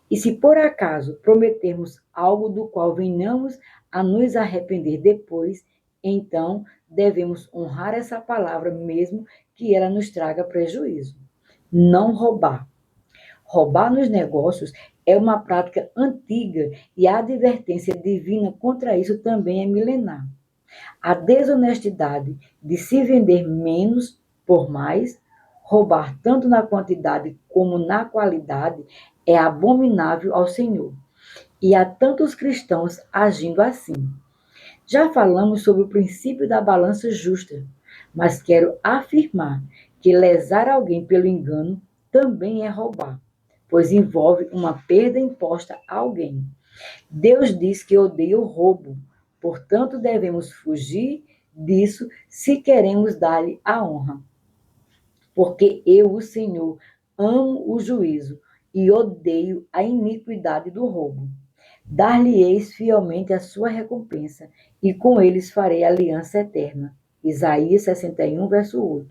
E se por acaso prometermos algo do qual venhamos a nos arrepender depois, então devemos honrar essa palavra mesmo que ela nos traga prejuízo. Não roubar. Roubar nos negócios é uma prática antiga e a advertência divina contra isso também é milenar. A desonestidade de se vender menos por mais, roubar tanto na quantidade como na qualidade, é abominável ao Senhor. E há tantos cristãos agindo assim. Já falamos sobre o princípio da balança justa, mas quero afirmar que lesar alguém pelo engano também é roubar, pois envolve uma perda imposta a alguém. Deus diz que odeia o roubo, portanto devemos fugir disso se queremos dar-lhe a honra. Porque eu, o Senhor, amo o juízo e odeio a iniquidade do roubo. Dar-lhe-eis fielmente a sua recompensa, e com eles farei aliança eterna. Isaías 61, verso 8.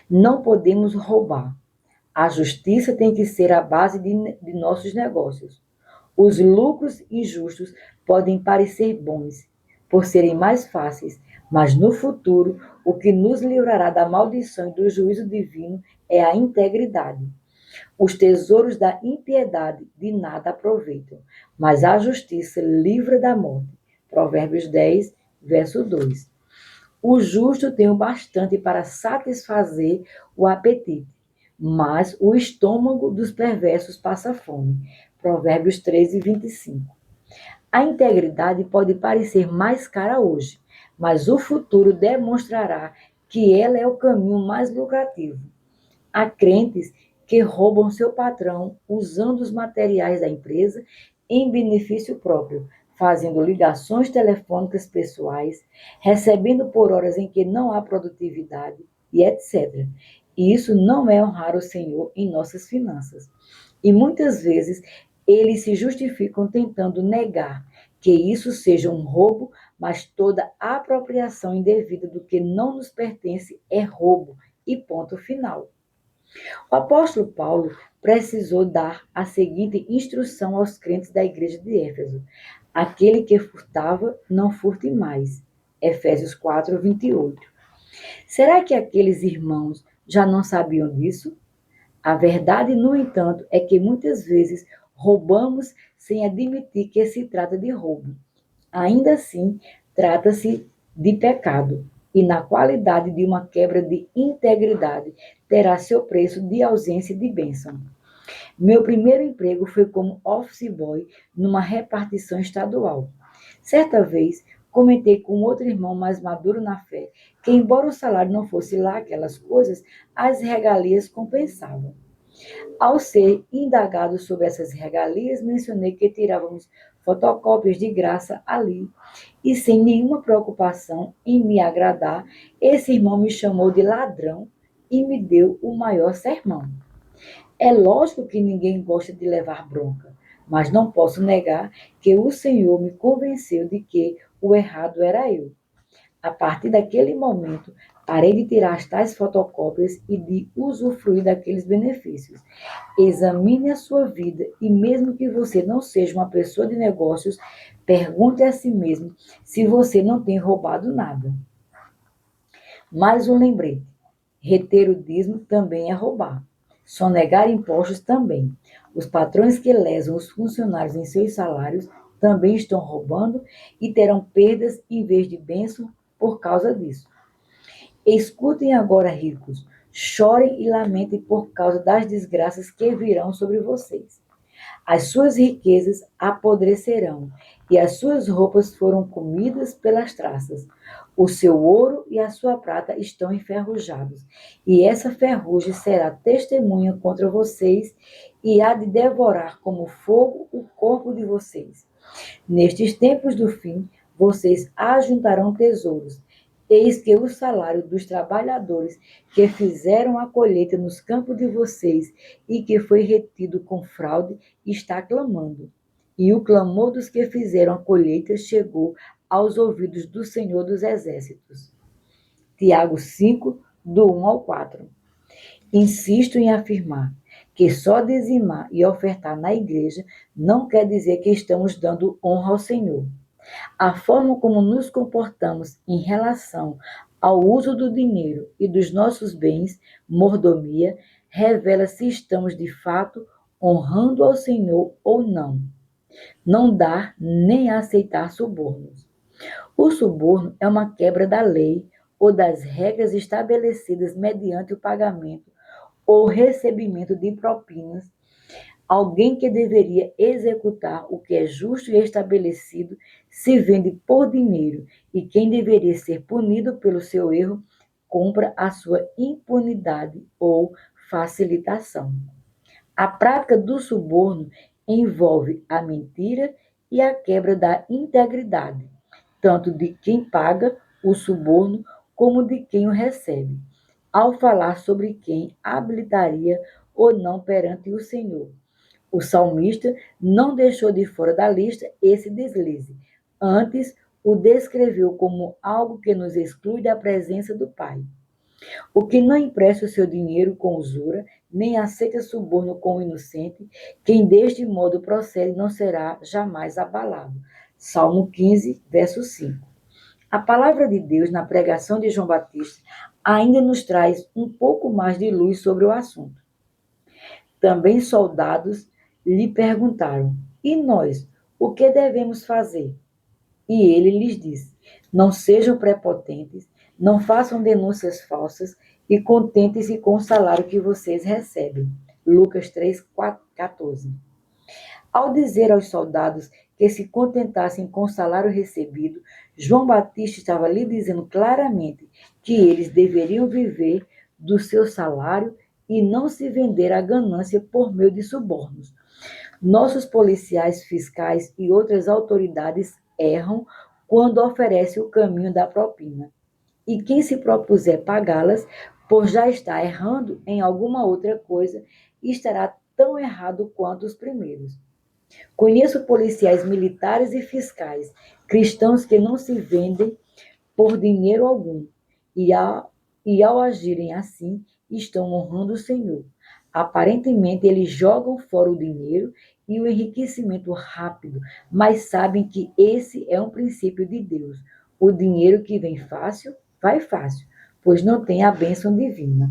Não podemos roubar. A justiça tem que ser a base de nossos negócios. Os lucros injustos podem parecer bons, por serem mais fáceis, mas no futuro, o que nos livrará da maldição e do juízo divino é a integridade. Os tesouros da impiedade de nada aproveitam, mas a justiça livra da morte. Provérbios 10, verso 2. O justo tem o bastante para satisfazer o apetite, mas o estômago dos perversos passa fome. Provérbios 13:25. A integridade pode parecer mais cara hoje, mas o futuro demonstrará que ela é o caminho mais lucrativo. Há crentes que roubam seu patrão usando os materiais da empresa em benefício próprio, fazendo ligações telefônicas pessoais, recebendo por horas em que não há produtividade e etc. E isso não é honrar o Senhor em nossas finanças. E muitas vezes eles se justificam tentando negar que isso seja um roubo, mas toda apropriação indevida do que não nos pertence é roubo, e ponto final. O apóstolo Paulo precisou dar a seguinte instrução aos crentes da igreja de Éfeso: aquele que furtava, não furte mais. Efésios 4:28. Será que aqueles irmãos já não sabiam disso? A verdade, no entanto, é que muitas vezes roubamos sem admitir que se trata de roubo. Ainda assim, trata-se de pecado, e na qualidade de uma quebra de integridade, terá seu preço de ausência de bênção. Meu primeiro emprego foi como office boy numa repartição estadual. Certa vez, comentei com outro irmão mais maduro na fé que, embora o salário não fosse lá aquelas coisas, as regalias compensavam. Ao ser indagado sobre essas regalias, mencionei que tirávamos fotocópias de graça ali. E sem nenhuma preocupação em me agradar, esse irmão me chamou de ladrão e me deu o maior sermão. É lógico que ninguém gosta de levar bronca, mas não posso negar que o Senhor me convenceu de que o errado era eu. A partir daquele momento, parei de tirar as tais fotocópias e de usufruir daqueles benefícios. Examine a sua vida e, mesmo que você não seja uma pessoa de negócios, pergunte a si mesmo se você não tem roubado nada. Mais um lembrete: reter o dízimo também é roubar. Sonegar impostos também. Os patrões que lesam os funcionários em seus salários também estão roubando e terão perdas em vez de bênção por causa disso. Escutem agora, ricos, chorem e lamentem por causa das desgraças que virão sobre vocês. As suas riquezas apodrecerão, e as suas roupas foram comidas pelas traças. O seu ouro e a sua prata estão enferrujados, e essa ferrugem será testemunha contra vocês, e há de devorar como fogo o corpo de vocês. Nestes tempos do fim, vocês ajuntarão tesouros. Eis que o salário dos trabalhadores que fizeram a colheita nos campos de vocês e que foi retido com fraude está clamando. E o clamor dos que fizeram a colheita chegou aos ouvidos do Senhor dos Exércitos. Tiago 5, do 1 ao 4. Insisto em afirmar que só dizimar e ofertar na igreja não quer dizer que estamos dando honra ao Senhor. A forma como nos comportamos em relação ao uso do dinheiro e dos nossos bens, mordomia, revela se estamos de fato honrando ao Senhor ou não. Não dar nem aceitar subornos. O suborno é uma quebra da lei ou das regras estabelecidas mediante o pagamento ou recebimento de propinas. Alguém que deveria executar o que é justo e estabelecido se vende por dinheiro, e quem deveria ser punido pelo seu erro compra a sua impunidade ou facilitação. A prática do suborno envolve a mentira e a quebra da integridade, tanto de quem paga o suborno como de quem o recebe, ao falar sobre quem habilitaria ou não perante o Senhor. O salmista não deixou de fora da lista esse deslize. Antes, o descreveu como algo que nos exclui da presença do Pai. O que não empresta o seu dinheiro com usura, nem aceita suborno com o inocente, quem deste modo procede não será jamais abalado. Salmo 15, verso 5. A palavra de Deus na pregação de João Batista ainda nos traz um pouco mais de luz sobre o assunto. Também soldados lhe perguntaram: e nós, o que devemos fazer? E ele lhes disse: não sejam prepotentes, Não façam denúncias falsas e contentem-se com o salário que vocês recebem. Lucas 3:14. Ao dizer aos soldados que se contentassem com o salário recebido, João Batista estava lhe dizendo claramente que eles deveriam viver do seu salário e não se vender à ganância por meio de subornos. Nossos policiais fiscais e outras autoridades erram quando oferecem o caminho da propina. E quem se propuser pagá-las, por já estar errando em alguma outra coisa, estará tão errado quanto os primeiros. Conheço policiais militares e fiscais, cristãos que não se vendem por dinheiro algum, e ao agirem assim, estão honrando o Senhor. Aparentemente, eles jogam fora o dinheiro e o enriquecimento rápido, mas sabem que esse é um princípio de Deus. O dinheiro que vem fácil, vai fácil, pois não tem a bênção divina.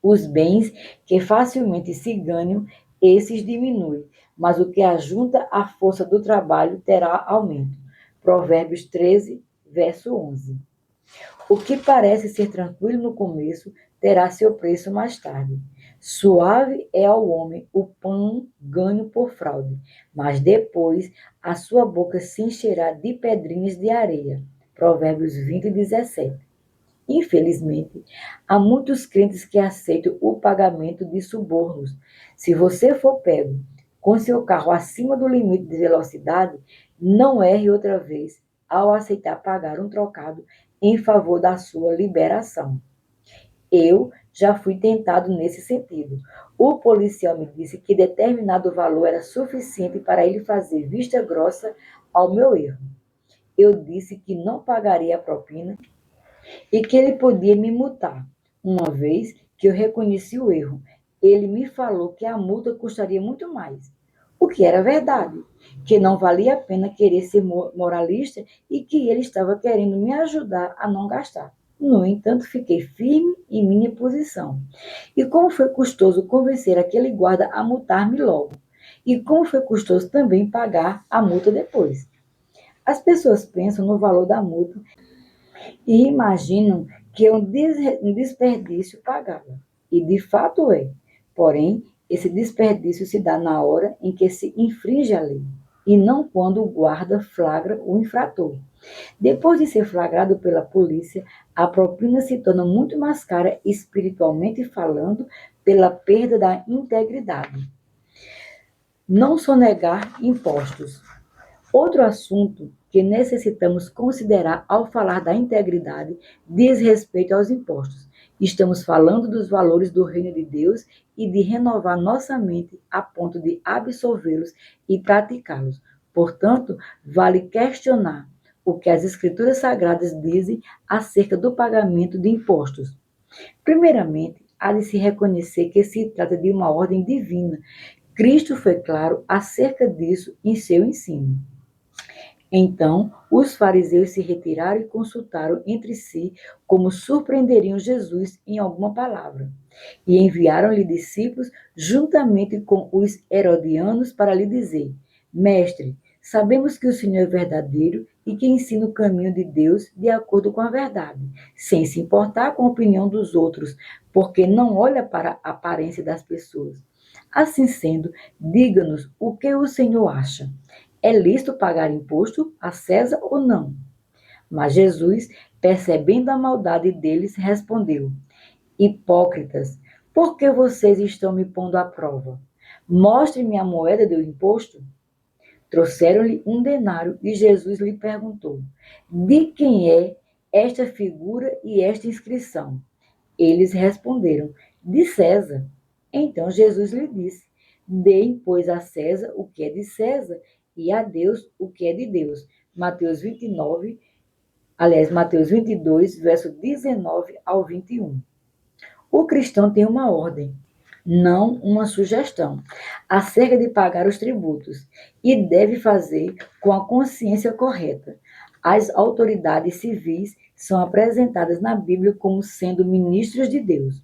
Os bens que facilmente se ganham, esses diminuem, mas o que ajunta a força do trabalho terá aumento. Provérbios 13, verso 11. O que parece ser tranquilo no começo terá seu preço mais tarde. Suave é ao homem o pão ganho por fraude, mas depois a sua boca se encherá de pedrinhas de areia. Provérbios 20, 17. Infelizmente, há muitos crentes que aceitam o pagamento de subornos. Se você for pego com seu carro acima do limite de velocidade, não erre outra vez ao aceitar pagar um trocado em favor da sua liberação. Eu já fui tentado nesse sentido. O policial me disse que determinado valor era suficiente para ele fazer vista grossa ao meu erro. Eu disse que não pagaria a propina e que ele podia me multar, uma vez que eu reconheci o erro. Ele me falou que a multa custaria muito mais, o que era verdade, que não valia a pena querer ser moralista e que ele estava querendo me ajudar a não gastar. No entanto, fiquei firme em minha posição. E como foi custoso convencer aquele guarda a multar-me logo. E como foi custoso também pagar a multa depois. As pessoas pensam no valor da multa e imaginam que é um desperdício pagá-la. E de fato é. Porém, esse desperdício se dá na hora em que se infringe a lei, e não quando o guarda flagra o infrator. Depois de ser flagrado pela polícia, a propina se torna muito mais cara espiritualmente falando pela perda da integridade. Não sonegar impostos. Outro assunto que necessitamos considerar ao falar da integridade diz respeito aos impostos. Estamos falando dos valores do reino de Deus e de renovar nossa mente a ponto de absorvê-los e praticá-los. Portanto, vale questionar o que as Escrituras Sagradas dizem acerca do pagamento de impostos. Primeiramente, há de se reconhecer que se trata de uma ordem divina. Cristo foi claro acerca disso em seu ensino. Então, os fariseus se retiraram e consultaram entre si como surpreenderiam Jesus em alguma palavra. E enviaram-lhe discípulos juntamente com os herodianos para lhe dizer: Mestre, sabemos que o Senhor é verdadeiro e que ensina o caminho de Deus de acordo com a verdade, sem se importar com a opinião dos outros, porque não olha para a aparência das pessoas. Assim sendo, diga-nos o que o Senhor acha. É lícito pagar imposto a César ou não? Mas Jesus, percebendo a maldade deles, respondeu: Hipócritas, por que vocês estão me pondo à prova? Mostre-me a moeda do imposto. Trouxeram-lhe um denário e Jesus lhe perguntou: De quem é esta figura e esta inscrição? Eles responderam: De César. Então Jesus lhe disse: Deem, pois, a César o que é de César e a Deus o que é de Deus. Mateus 22, verso 19 ao 21. O cristão tem uma ordem, não uma sugestão, acerca de pagar os tributos, e deve fazer com a consciência correta. As autoridades civis são apresentadas na Bíblia como sendo ministros de Deus.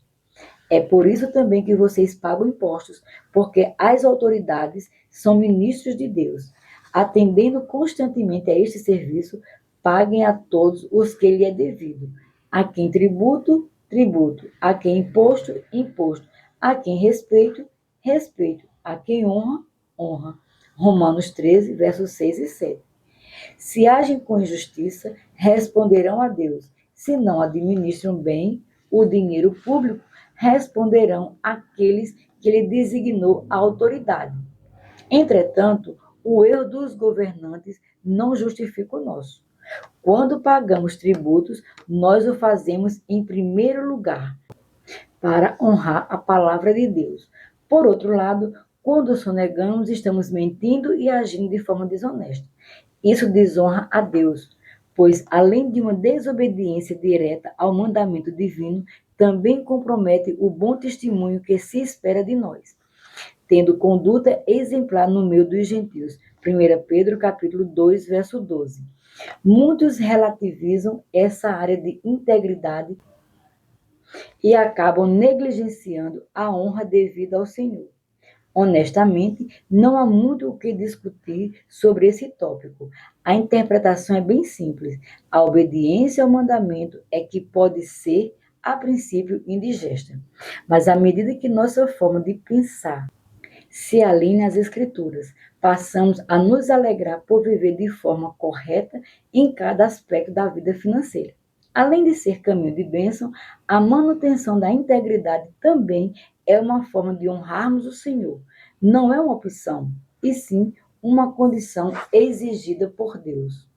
É por isso também que vocês pagam impostos, porque as autoridades são ministros de Deus. Atendendo constantemente a este serviço, paguem a todos os que lhe é devido. A quem tributo, tributo. A quem imposto, imposto. A quem respeito, respeito. A quem honra, honra. Romanos 13, versos 6 e 7. Se agem com injustiça, responderão a Deus. Se não administram bem o dinheiro público, responderão àqueles que lhe designou a autoridade. Entretanto, o erro dos governantes não justifica o nosso. Quando pagamos tributos, nós o fazemos em primeiro lugar, para honrar a palavra de Deus. Por outro lado, quando sonegamos, estamos mentindo e agindo de forma desonesta. Isso desonra a Deus, pois, além de uma desobediência direta ao mandamento divino, também compromete o bom testemunho que se espera de nós, tendo conduta exemplar no meio dos gentios. 1 Pedro capítulo 2, verso 12. Muitos relativizam essa área de integridade e acabam negligenciando a honra devida ao Senhor. Honestamente, não há muito o que discutir sobre esse tópico. A interpretação é bem simples. A obediência ao mandamento é que pode ser, a princípio, indigesta. Mas à medida que nossa forma de pensar se alinha às Escrituras, passamos a nos alegrar por viver de forma correta em cada aspecto da vida financeira. Além de ser caminho de bênção, a manutenção da integridade também é uma forma de honrarmos o Senhor. Não é uma opção, e sim uma condição exigida por Deus.